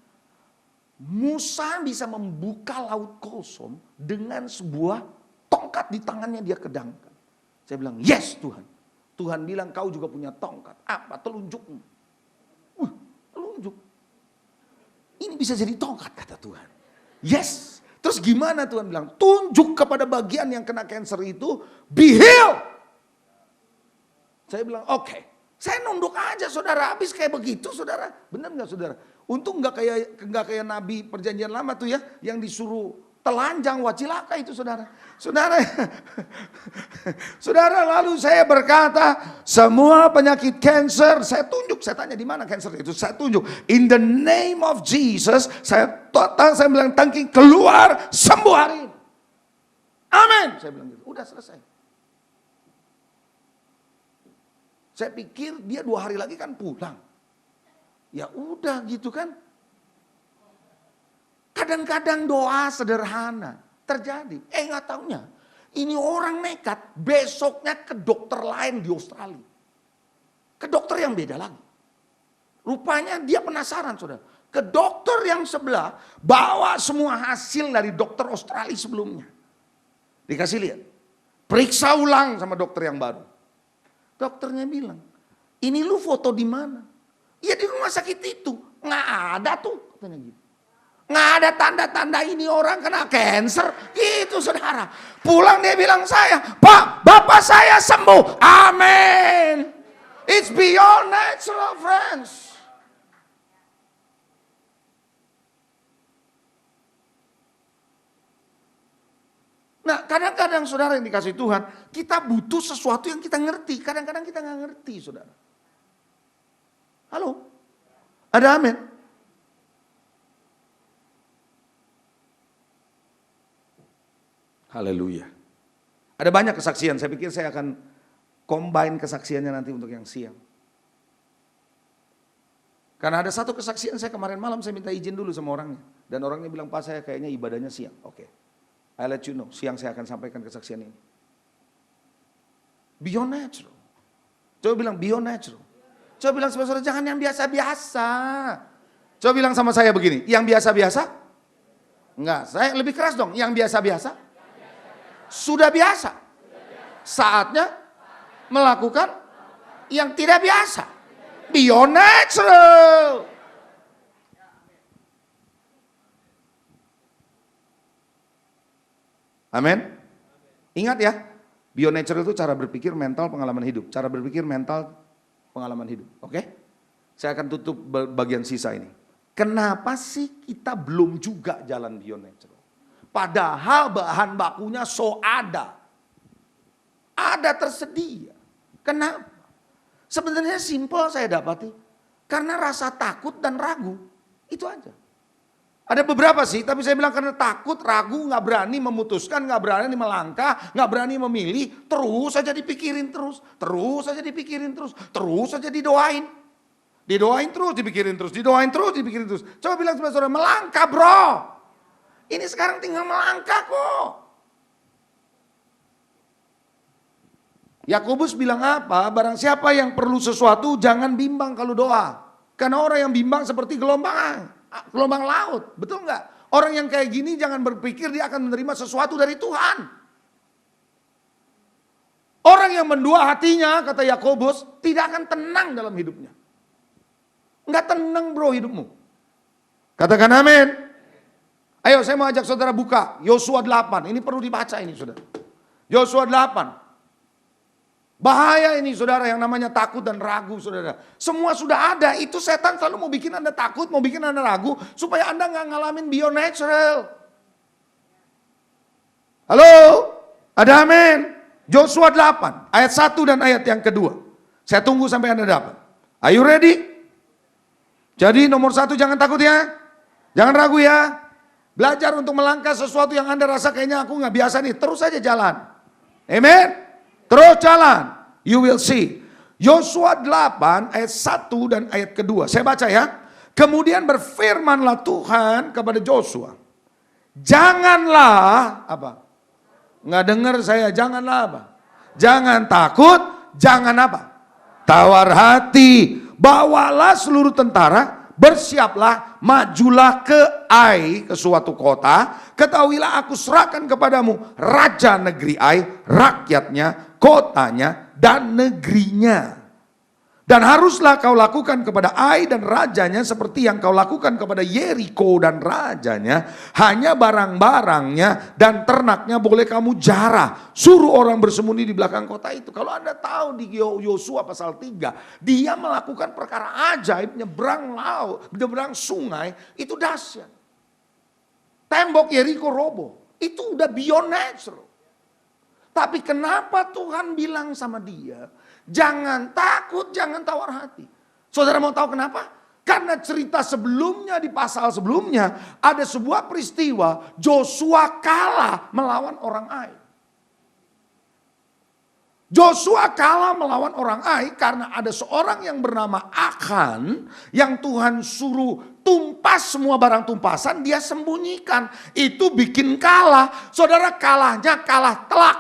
Musa bisa membuka laut kosong dengan sebuah tongkat di tangannya dia kedangkan. Saya bilang, yes Tuhan. Tuhan bilang kau juga punya tongkat. Apa? Telunjukmu. Telunjuk. Ini bisa jadi tongkat kata Tuhan. Yes. Terus gimana Tuhan bilang? Tunjuk kepada bagian yang kena cancer itu, be healed. Saya bilang, oke. Saya nunduk aja saudara, habis kayak begitu saudara. Benar gak saudara? Untung nggak kayak Nabi Perjanjian Lama tuh ya, yang disuruh telanjang, wacilaka itu saudara. Saudara, lalu saya berkata, semua penyakit cancer, saya tunjuk, saya tanya di mana cancer itu, saya tunjuk. In the name of Jesus, saya bilang tangking keluar, sembuh hari ini. Amin. Saya bilang gitu, udah selesai. Saya pikir dia 2 hari lagi kan pulang. Ya udah gitu kan. Kadang-kadang doa sederhana terjadi. Nggak taunya. Ini orang nekat besoknya ke dokter lain di Australia. Ke dokter yang beda lagi. Rupanya dia penasaran saudara. Ke dokter yang sebelah bawa semua hasil dari dokter Australia sebelumnya. Dikasih lihat. Periksa ulang sama dokter yang baru. Dokternya bilang, ini lu foto di mana? Ya di rumah sakit itu, nggak ada tuh, katanya gitu. Nggak ada tanda-tanda ini orang kena cancer, gitu saudara. Pulang dia bilang saya, Pak, bapak saya sembuh, amin. It's beyond natural, friends. Nah kadang-kadang saudara yang dikasih Tuhan, kita butuh sesuatu yang kita ngerti. Kadang-kadang kita nggak ngerti saudara. Halo? Ada amin? Haleluya. Ada banyak kesaksian, saya pikir saya akan combine kesaksiannya nanti untuk yang siang. Karena ada satu kesaksian saya kemarin malam, saya minta izin dulu sama orangnya. Dan orangnya bilang, Pak saya kayaknya ibadahnya siang. Oke, I let you know, siang saya akan sampaikan kesaksian ini. Beyond natural. Coba bilang beyond natural. Coba bilang sama saudara, jangan yang biasa-biasa. Coba bilang sama saya begini, yang biasa-biasa? Enggak, saya lebih keras dong, yang biasa-biasa? Sudah biasa. Saatnya melakukan yang tidak biasa. Beyond natural. Amin. Ingat ya, beyond natural itu cara berpikir, mental, pengalaman hidup. Cara berpikir, mental, pengalaman hidup. Oke? Saya akan tutup bagian sisa ini. Kenapa sih kita belum juga jalan beyond natural? Padahal bahan bakunya ada. Ada tersedia. Kenapa? Sebenarnya simpel saya dapati. Karena rasa takut dan ragu. Itu aja. Ada beberapa sih, tapi saya bilang karena takut, ragu, nggak berani memutuskan, nggak berani melangkah, nggak berani memilih, terus saja dipikirin terus saja dipikirin terus saja didoain. Didoain terus, dipikirin terus, didoain terus, dipikirin terus. Coba bilang sama saudara, melangkah bro. Ini sekarang tinggal melangkah kok. Yakobus bilang apa? Barang siapa yang perlu sesuatu, jangan bimbang kalau doa. Karena orang yang bimbang seperti gelombang laut, betul nggak? Orang yang kayak gini jangan berpikir dia akan menerima sesuatu dari Tuhan. Orang yang mendua hatinya, kata Yakobus, tidak akan tenang dalam hidupnya. Nggak tenang bro hidupmu. Katakan amin. Ayo saya mau ajak saudara buka Yosua 8. Ini perlu dibaca ini saudara. Yosua 8. Bahaya ini saudara yang namanya takut dan ragu saudara. Semua sudah ada, itu setan selalu mau bikin Anda takut, mau bikin Anda ragu. Supaya Anda nggak ngalamin beyond natural. Halo, ada amin. Yosua 8, ayat 1 dan ayat yang kedua. Saya tunggu sampai Anda dapat. Are you ready? Jadi nomor 1 jangan takut ya. Jangan ragu ya. Belajar untuk melangkah sesuatu yang Anda rasa kayaknya aku nggak biasa nih. Terus saja jalan. Amen. Terus jalan. You will see. Yosua 8 ayat 1 dan ayat kedua. Saya baca ya. Kemudian berfirmanlah Tuhan kepada Yosua. Janganlah apa? Nggak dengar saya. Janganlah apa? Jangan takut. Jangan apa? Tawar hati. Bawalah seluruh tentara. bersiaplah, majulah ke Ai, ke suatu kota. Ketahuilah aku serahkan kepadamu raja negeri Ai, rakyatnya, kotanya, dan negerinya. Dan haruslah kau lakukan kepada Ai dan rajanya seperti yang kau lakukan kepada Yeriko dan rajanya. Hanya barang-barangnya dan ternaknya boleh kamu jarah. Suruh orang bersembunyi di belakang kota itu. Kalau Anda tahu di Yosua pasal 3, dia melakukan perkara ajaib, nyebrang laut, nyebrang sungai, itu dahsyat. Tembok Yeriko roboh, itu udah beyond natural. Tapi kenapa Tuhan bilang sama dia, jangan takut, jangan tawar hati. Saudara mau tahu kenapa? Karena cerita sebelumnya, di pasal sebelumnya, ada sebuah peristiwa Joshua kalah melawan orang Ai. Joshua kalah melawan orang Ai karena ada seorang yang bernama Akan, yang Tuhan suruh tumpas semua barang tumpasan, dia sembunyikan. Itu bikin kalah. Saudara, kalahnya kalah telak.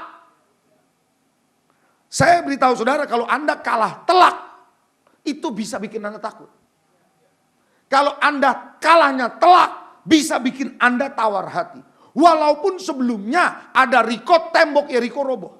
Saya beritahu saudara, kalau Anda kalah telak, itu bisa bikin Anda takut. Kalau Anda kalahnya telak, bisa bikin Anda tawar hati. Walaupun sebelumnya ada rekod tembok Yeriko roboh.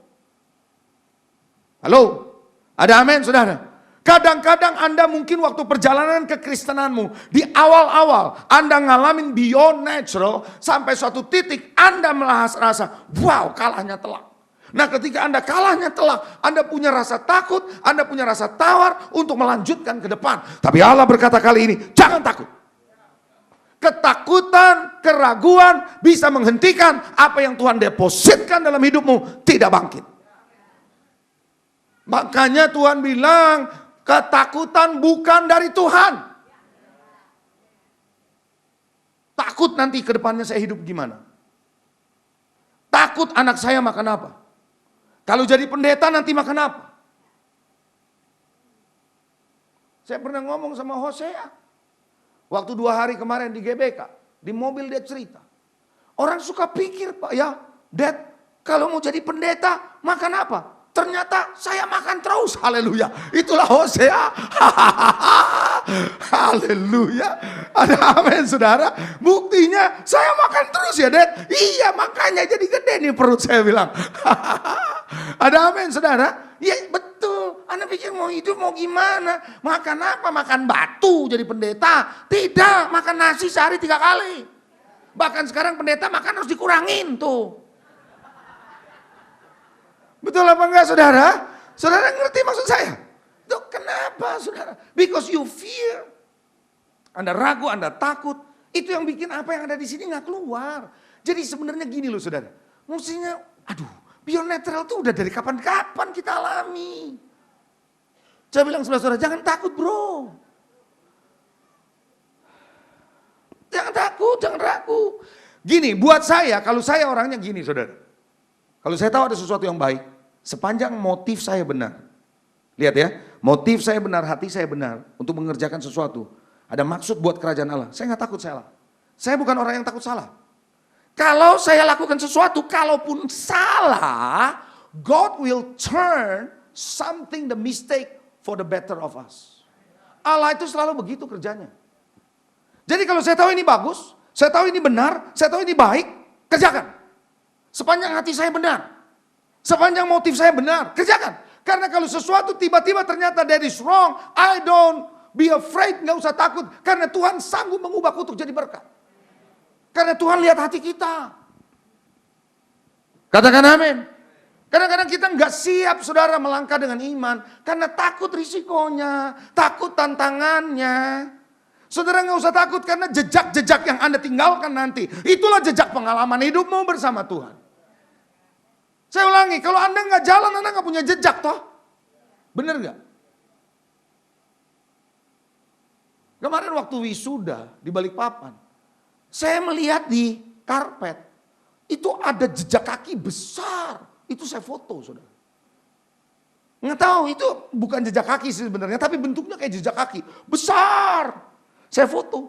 Halo, ada amin saudara? Kadang-kadang Anda mungkin waktu perjalanan kekristenanmu, di awal-awal Anda ngalamin beyond natural, sampai suatu titik Anda merasa, wow, kalahnya telak. Nah, ketika Anda kalahnya telak, Anda punya rasa takut, Anda punya rasa tawar untuk melanjutkan ke depan. Tapi Allah berkata kali ini, jangan takut. Ketakutan, keraguan bisa menghentikan apa yang Tuhan depositkan dalam hidupmu, tidak bangkit. Makanya Tuhan bilang, ketakutan bukan dari Tuhan. Takut nanti ke depannya saya hidup gimana? Takut anak saya makan apa? Kalau jadi pendeta nanti makan apa? Saya pernah ngomong sama Hosea. Waktu 2 hari kemarin di GBK. Di mobil dia cerita. Orang suka pikir, Pak, ya, Dad, kalau mau jadi pendeta makan apa? Ternyata saya makan terus. Haleluya. Itulah Hosea. Haleluya. Ada amin saudara. Buktinya saya makan terus ya, Dad. Iya, makanya jadi gede nih perut, saya bilang. Ada amin saudara. Ya betul. Anda pikir mau hidup mau gimana? Makan apa? Makan batu jadi pendeta? Tidak. Makan nasi sehari 3 kali. Bahkan sekarang pendeta makan harus dikurangin tuh. Betul apa enggak saudara? Saudara ngerti maksud saya? Tuh, kenapa saudara? Because you fear. Anda ragu, Anda takut. Itu yang bikin apa yang ada di sini nggak keluar. Jadi sebenarnya gini loh saudara. Mestinya, aduh, beyond natural tuh udah dari kapan-kapan kita alami. Saya bilang sebelah saudara, jangan takut bro. Jangan takut, jangan ragu. Gini, buat saya, kalau saya orangnya gini saudara. Kalau saya tahu ada sesuatu yang baik, sepanjang motif saya benar. Lihat ya, motif saya benar, hati saya benar untuk mengerjakan sesuatu. Ada maksud buat kerajaan Allah. Saya nggak takut salah. Saya bukan orang yang takut salah. Kalau saya lakukan sesuatu, kalaupun salah, God will turn something the mistake for the better of us. Allah itu selalu begitu kerjanya. Jadi kalau saya tahu ini bagus, saya tahu ini benar, saya tahu ini baik, kerjakan. Sepanjang hati saya benar. Sepanjang motif saya benar. Kerjakan. Karena kalau sesuatu tiba-tiba ternyata that is wrong, I don't be afraid. Gak usah takut. Karena Tuhan sanggup mengubah kutuk jadi berkat. Karena Tuhan lihat hati kita. Katakan amin. Kadang-kadang kita gak siap saudara melangkah dengan iman. Karena takut risikonya. Takut tantangannya. Saudara gak usah takut karena jejak-jejak yang Anda tinggalkan nanti. Itulah jejak pengalaman hidupmu bersama Tuhan. Saya ulangi, kalau Anda nggak jalan, Anda nggak punya jejak toh. Bener nggak? Kemarin waktu wisuda di Balikpapan, saya melihat di karpet, itu ada jejak kaki besar. Itu saya foto, saudara. Nggak tahu, itu bukan jejak kaki sebenarnya, tapi bentuknya kayak jejak kaki. Besar. Saya foto.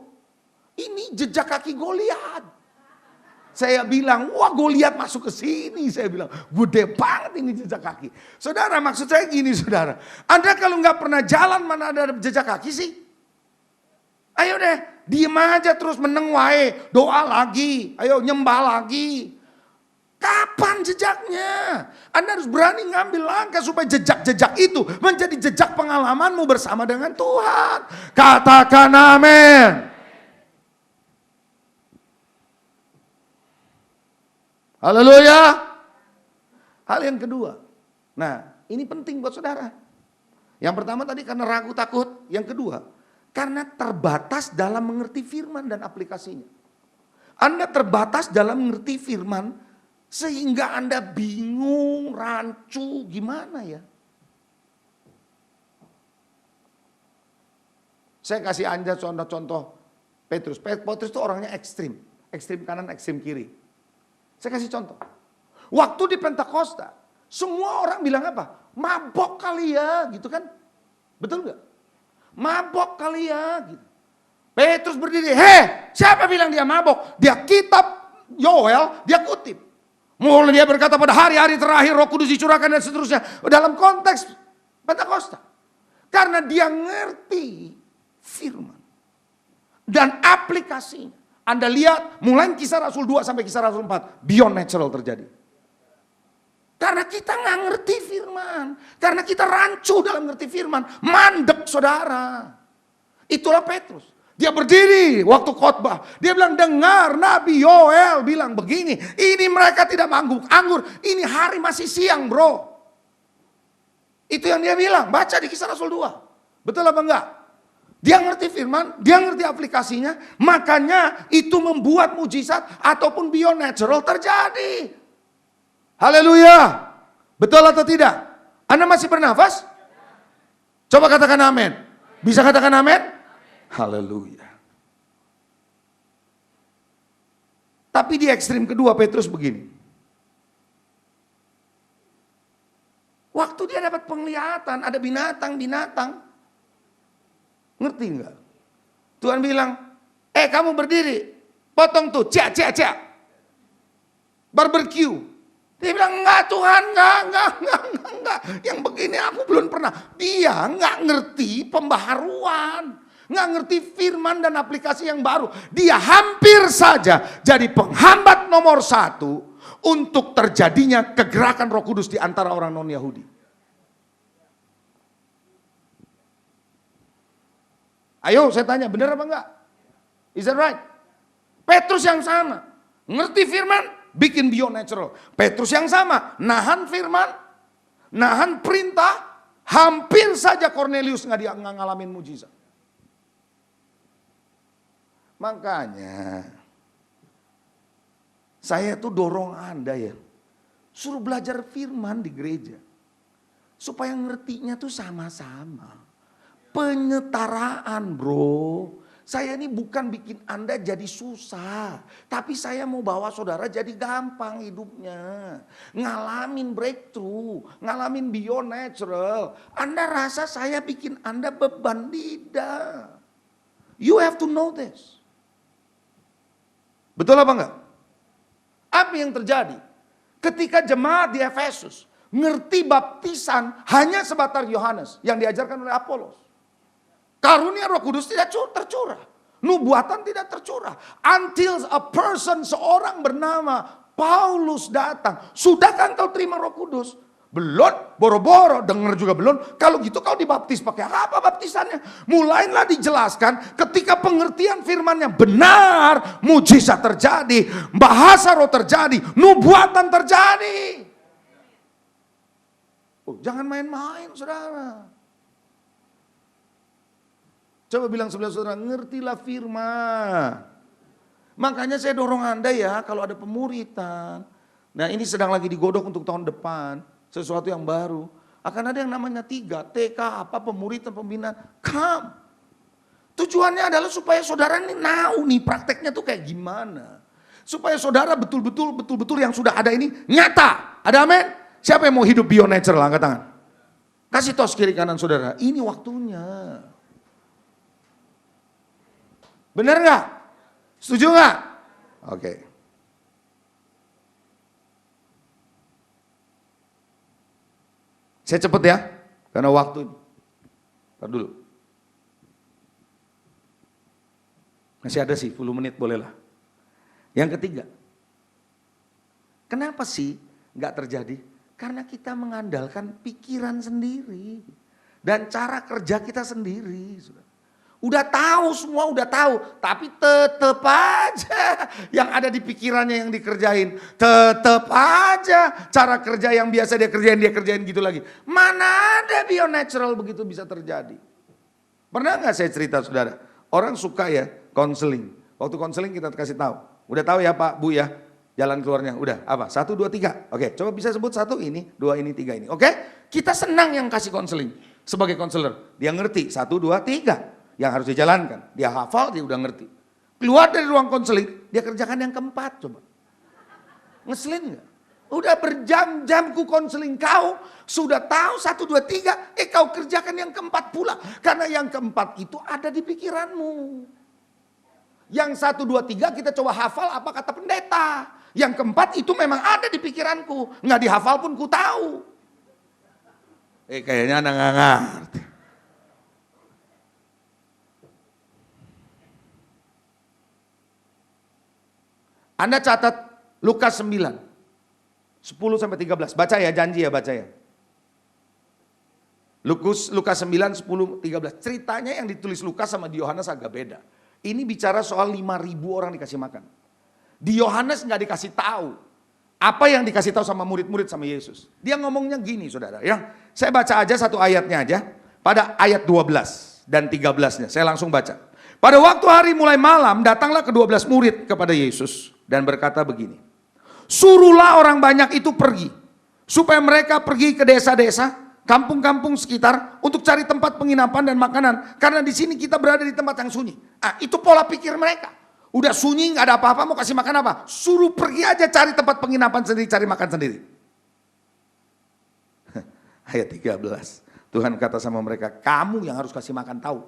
Ini jejak kaki Goliat. Saya bilang, wah Goliat masuk ke sini. Saya bilang, gede banget ini jejak kaki. Saudara, maksud saya gini saudara. Anda kalau nggak pernah jalan, mana ada jejak kaki sih? Ayo deh, diem aja terus meneng wae, doa lagi, ayo nyembah lagi. Kapan jejaknya? Anda harus berani ngambil langkah supaya jejak-jejak itu menjadi jejak pengalamanmu bersama dengan Tuhan. Katakan amin. Haleluya. Hal yang kedua. Nah, ini penting buat saudara. Yang pertama tadi karena ragu takut. Yang kedua, karena terbatas dalam mengerti firman dan aplikasinya. Anda terbatas dalam mengerti firman sehingga Anda bingung, rancu, gimana ya? Saya kasih Anda contoh-contoh Petrus. Petrus itu orangnya ekstrim. Ekstrim kanan, ekstrim kiri. Saya kasih contoh. Waktu di Pentakosta, semua orang bilang apa? Mabok kali ya, gitu kan? Betul nggak? Mabok kali ya, gitu. Petrus berdiri, siapa bilang dia mabok? Dia kitab Yoel, dia kutip. Mulai dia berkata pada hari-hari terakhir Roh Kudus dicurahkan dan seterusnya. Dalam konteks Pentakosta. Karena dia ngerti firman. Dan aplikasinya. Anda lihat mulai Kisah Rasul 2 sampai Kisah Rasul 4. Beyond natural terjadi. Karena kita nggak ngerti firman. Karena kita rancu dalam ngerti firman. Mandek saudara. Itulah Petrus. Dia berdiri waktu khotbah. Dia bilang, dengar Nabi Yoel bilang begini. Ini mereka tidak mangguk anggur. Ini hari masih siang bro. Itu yang dia bilang. Baca di Kisah Rasul 2. Betul apa enggak? Dia ngerti firman. Dia ngerti aplikasinya. Makanya itu membuat mujizat ataupun beyond natural terjadi. Haleluya. Betul atau tidak? Anda masih bernafas? Coba katakan amin. Bisa katakan amin? Haleluya. Tapi di ekstrim kedua Petrus begini. Waktu dia dapat penglihatan, ada binatang-binatang. Ngerti enggak? Tuhan bilang, kamu berdiri, potong tuh, cek. Barbecue. Dia bilang, enggak Tuhan, enggak. Yang begini aku belum pernah. Dia enggak ngerti pembaharuan. Nggak ngerti firman dan aplikasi yang baru. Dia hampir saja jadi penghambat nomor 1 untuk terjadinya kegerakan Roh Kudus di antara orang non-Yahudi. Ayo saya tanya, benar apa enggak? Is that right? Petrus yang sama, ngerti firman, bikin beyond natural. Petrus yang sama, nahan firman, nahan perintah, hampir saja Cornelius nggak ngalamin mujizat. Makanya saya tuh dorong Anda ya, suruh belajar firman di gereja. Supaya ngertinya tuh sama-sama. Penyetaraan bro. Saya ini bukan bikin Anda jadi susah. Tapi saya mau bawa saudara jadi gampang hidupnya. Ngalamin breakthrough. Ngalamin beyond natural. Anda rasa saya bikin Anda beban? Tidak. You have to know this. Betul apa enggak? Apa yang terjadi? Ketika jemaat di Efesus ngerti baptisan hanya sebatas Yohanes yang diajarkan oleh Apolos. Karunia Roh Kudus tidak tercurah. Nubuatan tidak tercurah. Until a person, seorang bernama Paulus datang. Sudahkah engkau terima Roh Kudus? Belum, boro-boro, dengar juga belum. Kalau gitu kau dibaptis pakai apa baptisannya? Mulailah dijelaskan ketika pengertian firmannya benar, mujizat terjadi, bahasa roh terjadi, nubuatan terjadi. Oh, jangan main-main saudara. Coba bilang sebelah saudara, ngertilah firman. Makanya saya dorong Anda ya, kalau ada pemuritan. Nah ini sedang lagi digodok untuk tahun depan. Sesuatu yang baru. Akan ada yang namanya 3, TK, pemuritan, pembinaan. Come. Tujuannya adalah supaya saudara ini tahu nih prakteknya tuh kayak gimana. Supaya saudara betul-betul yang sudah ada ini nyata. Ada amin? Siapa yang mau hidup beyond natural? Angkat tangan. Kasih tos kiri kanan saudara. Ini waktunya. Benar nggak? Setuju nggak? Oke. Saya cepet ya, karena waktu. Ntar dulu. Masih ada sih 10 menit bolehlah. Yang ketiga, kenapa sih nggak terjadi? Karena kita mengandalkan pikiran sendiri dan cara kerja kita sendiri. Udah tahu semua, udah tahu, tapi tetap aja yang ada di pikirannya yang dikerjain. Tetap aja cara kerja yang biasa dia kerjain gitu lagi. Mana ada bio-natural begitu bisa terjadi? Pernah nggak saya cerita saudara? Orang suka ya konseling. Waktu konseling kita kasih tahu. Udah tahu ya Pak, Bu ya, jalan keluarnya. Udah apa? 1, 2, 3. Oke, coba bisa sebut 1 ini, 2 ini, 3 ini. Oke, kita senang yang kasih konseling sebagai konselor. Dia ngerti 1, 2, 3 yang harus dijalankan. Dia hafal, dia udah ngerti. Keluar dari ruang konseling, dia kerjakan yang keempat. Coba. Ngeselin gak? Udah berjam-jam ku konseling kau, sudah tahu 1, 2, 3, kau kerjakan yang keempat pula. Karena yang keempat itu ada di pikiranmu. Yang 1, 2, 3 kita coba hafal apa kata pendeta. Yang keempat itu memang ada di pikiranku. Nggak dihafal pun ku tahu. Kayaknya Anda nggak ngerti. Anda catat Lukas 9, 10-13. Baca ya, janji ya, baca ya. Lukas 9, 10, 13. Ceritanya yang ditulis Lukas sama di Yohanes agak beda. Ini bicara soal 5.000 orang dikasih makan. Di Yohanes nggak dikasih tahu apa yang dikasih tahu sama murid-murid sama Yesus. Dia ngomongnya gini saudara ya. Saya baca aja satu ayatnya aja. Pada ayat 12 dan 13-nya. Saya langsung baca. Pada waktu hari mulai malam datanglah ke-12 murid kepada Yesus. Dan berkata begini. Suruhlah orang banyak itu pergi. Supaya mereka pergi ke desa-desa, kampung-kampung sekitar untuk cari tempat penginapan dan makanan. Karena di sini kita berada di tempat yang sunyi. Itu pola pikir mereka. Udah sunyi, nggak ada apa-apa, mau kasih makan apa? Suruh pergi aja cari tempat penginapan sendiri, cari makan sendiri. Ayat 13. Tuhan kata sama mereka, kamu yang harus kasih makan tahu.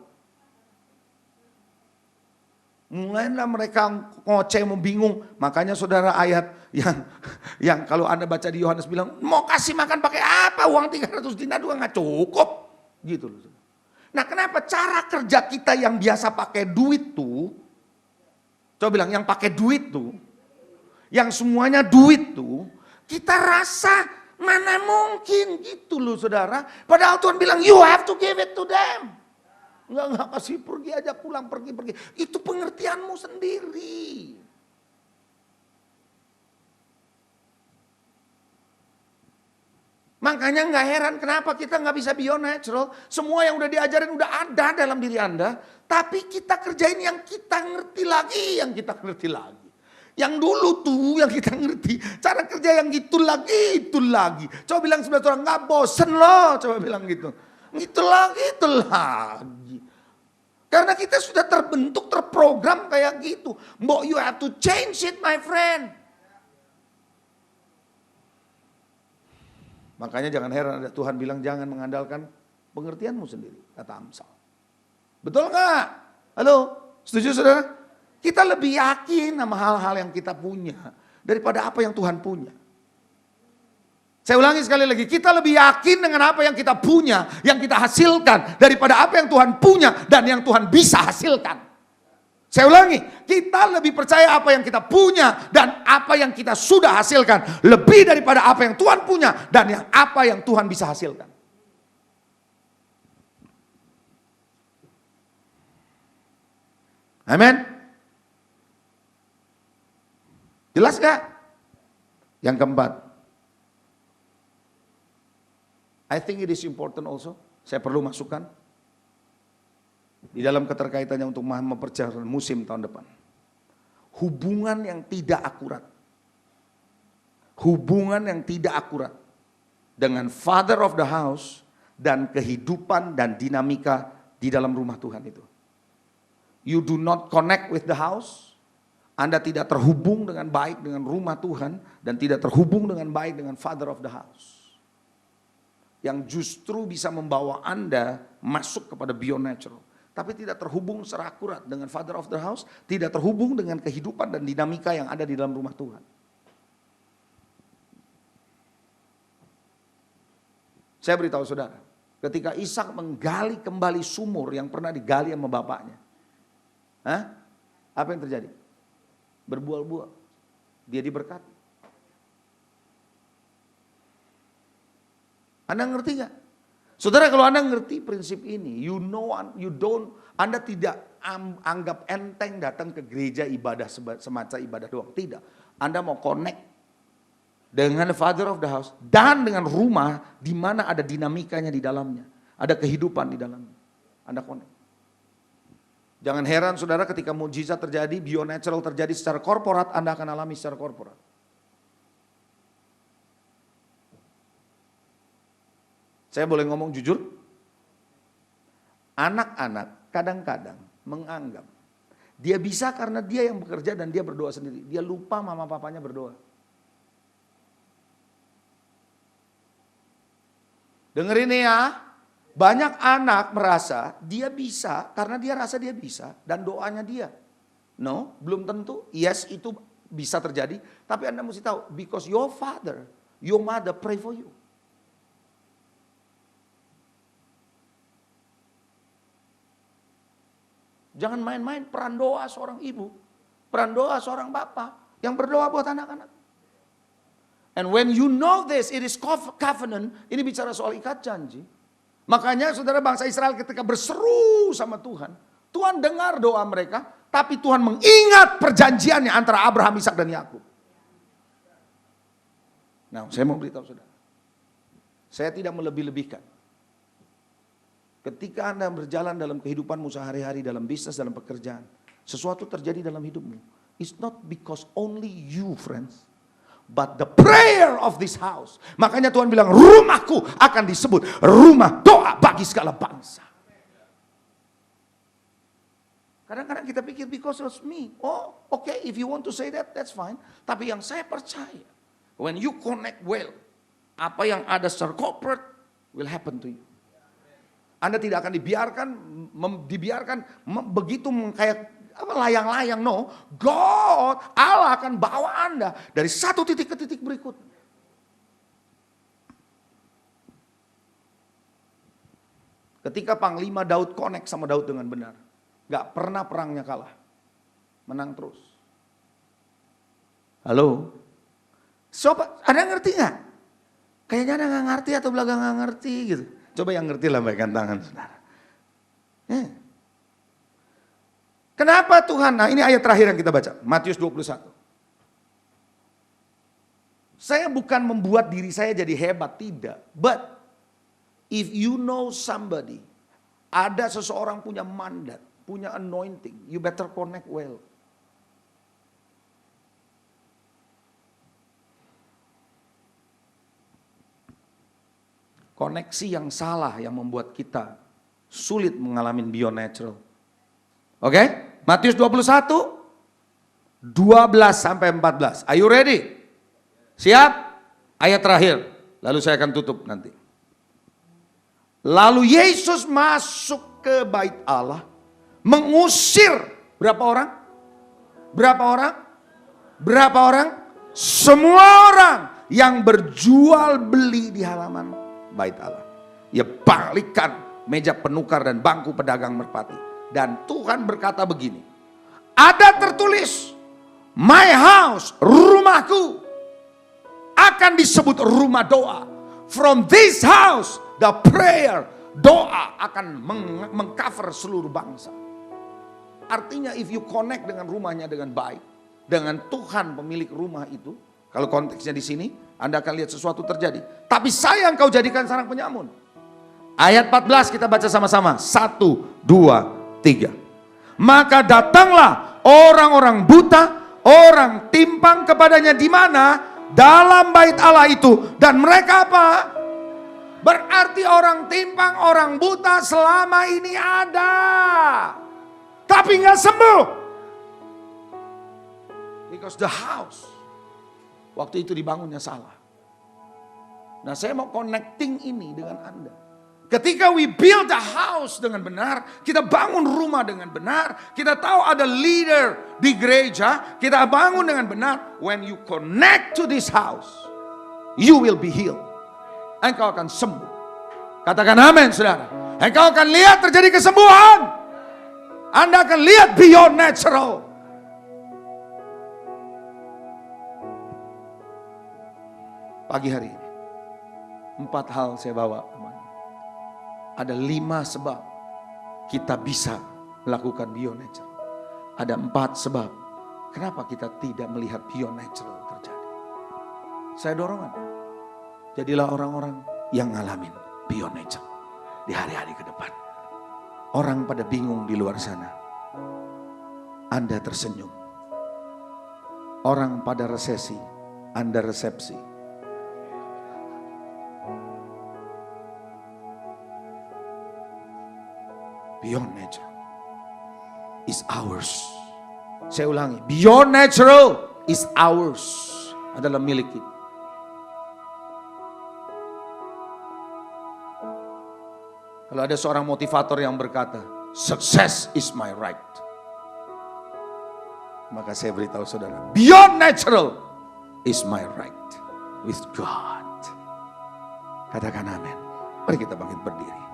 Mulailah mereka ngoceh, mau bingung. Makanya saudara ayat yang kalau Anda baca di Yohanes bilang, mau kasih makan pakai apa? Uang 300 dinar juga nggak cukup. Gitu loh. Nah kenapa cara kerja kita yang biasa pakai duit tuh, coba bilang yang pakai duit tuh, yang semuanya duit tuh, kita rasa mana mungkin gitu loh saudara. Padahal Tuhan bilang you have to give it to them. Enggak kasih pergi aja pulang pergi. Itu pengertianmu sendiri. Makanya nggak heran kenapa kita nggak bisa bio-natural. Semua yang udah diajarin udah ada dalam diri Anda. Tapi kita kerjain yang kita ngerti lagi. Yang dulu tuh yang kita ngerti. Cara kerja yang itu lagi. Coba bilang sebelah orang, nggak bosen loh. Coba bilang gitu. Itu lagi. Karena kita sudah terbentuk, terprogram kayak gitu. Mbok you have to change it my friend. Makanya jangan heran ada Tuhan bilang jangan mengandalkan pengertianmu sendiri. Kata Amsal. Betul nggak? Halo? Setuju saudara? Kita lebih yakin sama hal-hal yang kita punya. Daripada apa yang Tuhan punya. Saya ulangi sekali lagi, kita lebih yakin dengan apa yang kita punya, yang kita hasilkan, daripada apa yang Tuhan punya dan yang Tuhan bisa hasilkan. Saya ulangi, kita lebih percaya apa yang kita punya dan apa yang kita sudah hasilkan, lebih daripada apa yang Tuhan punya dan yang apa yang Tuhan bisa hasilkan. Amin. Jelas gak? Yang keempat. I think it is important also. Saya perlu masukkan di dalam keterkaitannya untuk mempersiapkan musim tahun depan. Hubungan yang tidak akurat. Hubungan yang tidak akurat dengan father of the house dan kehidupan dan dinamika di dalam rumah Tuhan itu. You do not connect with the house. Anda tidak terhubung dengan baik dengan rumah Tuhan dan tidak terhubung dengan baik dengan father of the house. Yang justru bisa membawa Anda masuk kepada bio-natural. Tapi tidak terhubung secara akurat dengan father of the house. Tidak terhubung dengan kehidupan dan dinamika yang ada di dalam rumah Tuhan. Saya beritahu saudara. Ketika Ishak menggali kembali sumur yang pernah digali sama bapaknya. Apa yang terjadi? Berbual-bual. Dia diberkati. Anda ngerti gak? Saudara, kalau Anda ngerti prinsip ini, Anda tidak anggap enteng datang ke gereja ibadah semacam ibadah doang. Tidak. Anda mau connect dengan the father of the house dan dengan rumah di mana ada dinamikanya di dalamnya. Ada kehidupan di dalamnya. Anda connect. Jangan heran saudara ketika mujizat terjadi, bionatural terjadi secara korporat, Anda akan alami secara korporat. Saya boleh ngomong jujur? Anak-anak kadang-kadang menganggap dia bisa karena dia yang bekerja dan dia berdoa sendiri. Dia lupa mama papanya berdoa. Dengerin ya, banyak anak merasa dia bisa karena dia rasa dia bisa dan doanya dia. No, belum tentu. Yes, itu bisa terjadi. Tapi Anda mesti tahu, because your father, your mother pray for you. Jangan main-main peran doa seorang ibu, peran doa seorang bapak yang berdoa buat anak-anak. And when you know this, it is covenant. Ini bicara soal ikat janji. Makanya saudara bangsa Israel ketika berseru sama Tuhan, Tuhan dengar doa mereka, tapi Tuhan mengingat perjanjiannya antara Abraham, Ishak dan Yakub. Nah, saya mau beritahu saudara, saya tidak melebih-lebihkan. Ketika Anda berjalan dalam kehidupanmu sehari-hari, dalam bisnis, dalam pekerjaan, sesuatu terjadi dalam hidupmu. It's not because only you, friends, but the prayer of this house. Makanya Tuhan bilang, rumahku akan disebut rumah doa bagi segala bangsa. Kadang-kadang kita pikir because of me. Oh, okay, if you want to say that, that's fine. Tapi yang saya percaya, when you connect well, apa yang ada secara corporate will happen to you. Anda tidak akan dibiarkan begitu kayak layang-layang. No, God, Allah akan bawa Anda dari satu titik ke titik berikut. Ketika Panglima Daud connect sama Daud dengan benar, gak pernah perangnya kalah, menang terus. Halo, sobat, Anda ngerti gak? Kayaknya Anda gak ngerti atau belakang gak ngerti gitu. Coba yang ngerti lambaikan tangan saudara. Kenapa Tuhan? Nah ini ayat terakhir yang kita baca. Matius 21. Saya bukan membuat diri saya jadi hebat. Tidak. But if you know somebody. Ada seseorang punya mandat. Punya anointing. You better connect well. Koneksi yang salah yang membuat kita sulit mengalami bionatural. Oke? Matius 21, 12 sampai 14. Are you ready? Siap? Ayat terakhir. Lalu saya akan tutup nanti. Lalu Yesus masuk ke bait Allah. Mengusir berapa orang? Berapa orang? Berapa orang? Semua orang yang berjual beli di halaman bait Allah. Ia balikkan meja penukar dan bangku pedagang merpati. Dan Tuhan berkata begini. Ada tertulis, my house, rumahku, akan disebut rumah doa. From this house, the prayer, doa akan mengcover seluruh bangsa. Artinya if you connect dengan rumahnya dengan baik, dengan Tuhan pemilik rumah itu, kalau konteksnya di sini, Anda akan lihat sesuatu terjadi. Tapi sayang kau jadikan sarang penyamun. Ayat 14 kita baca sama-sama. 1, 2, 3. Maka datanglah orang-orang buta, orang timpang kepadanya di mana? Dalam bait Allah itu. Dan mereka apa? Berarti orang timpang, orang buta selama ini ada. Tapi nggak sembuh. Because the house waktu itu dibangunnya salah. Nah saya mau connecting ini dengan Anda. Ketika we build a house dengan benar, kita bangun rumah dengan benar, kita tahu ada leader di gereja, kita bangun dengan benar. When you connect to this house, you will be healed. Engkau akan sembuh. Katakan amin saudara. Engkau akan lihat terjadi kesembuhan. Anda akan lihat beyond natural. pagi hari ini. 4 hal saya bawa, teman. Ada 5 sebab kita bisa melakukan beyond natural. Ada 4 sebab kenapa kita tidak melihat beyond natural terjadi. Saya dorong Anda, jadilah orang-orang yang ngalamin beyond natural di hari-hari ke depan. Orang pada bingung di luar sana, Anda tersenyum. Orang pada resesi, Anda resepsi. Beyond natural is ours. Saya ulangi, beyond natural is ours. Adalah milik kita. Kalau ada seorang motivator yang berkata, success is my right. Maka saya beritahu saudara, beyond natural is my right with God. Katakan amin. Mari kita bangkit berdiri.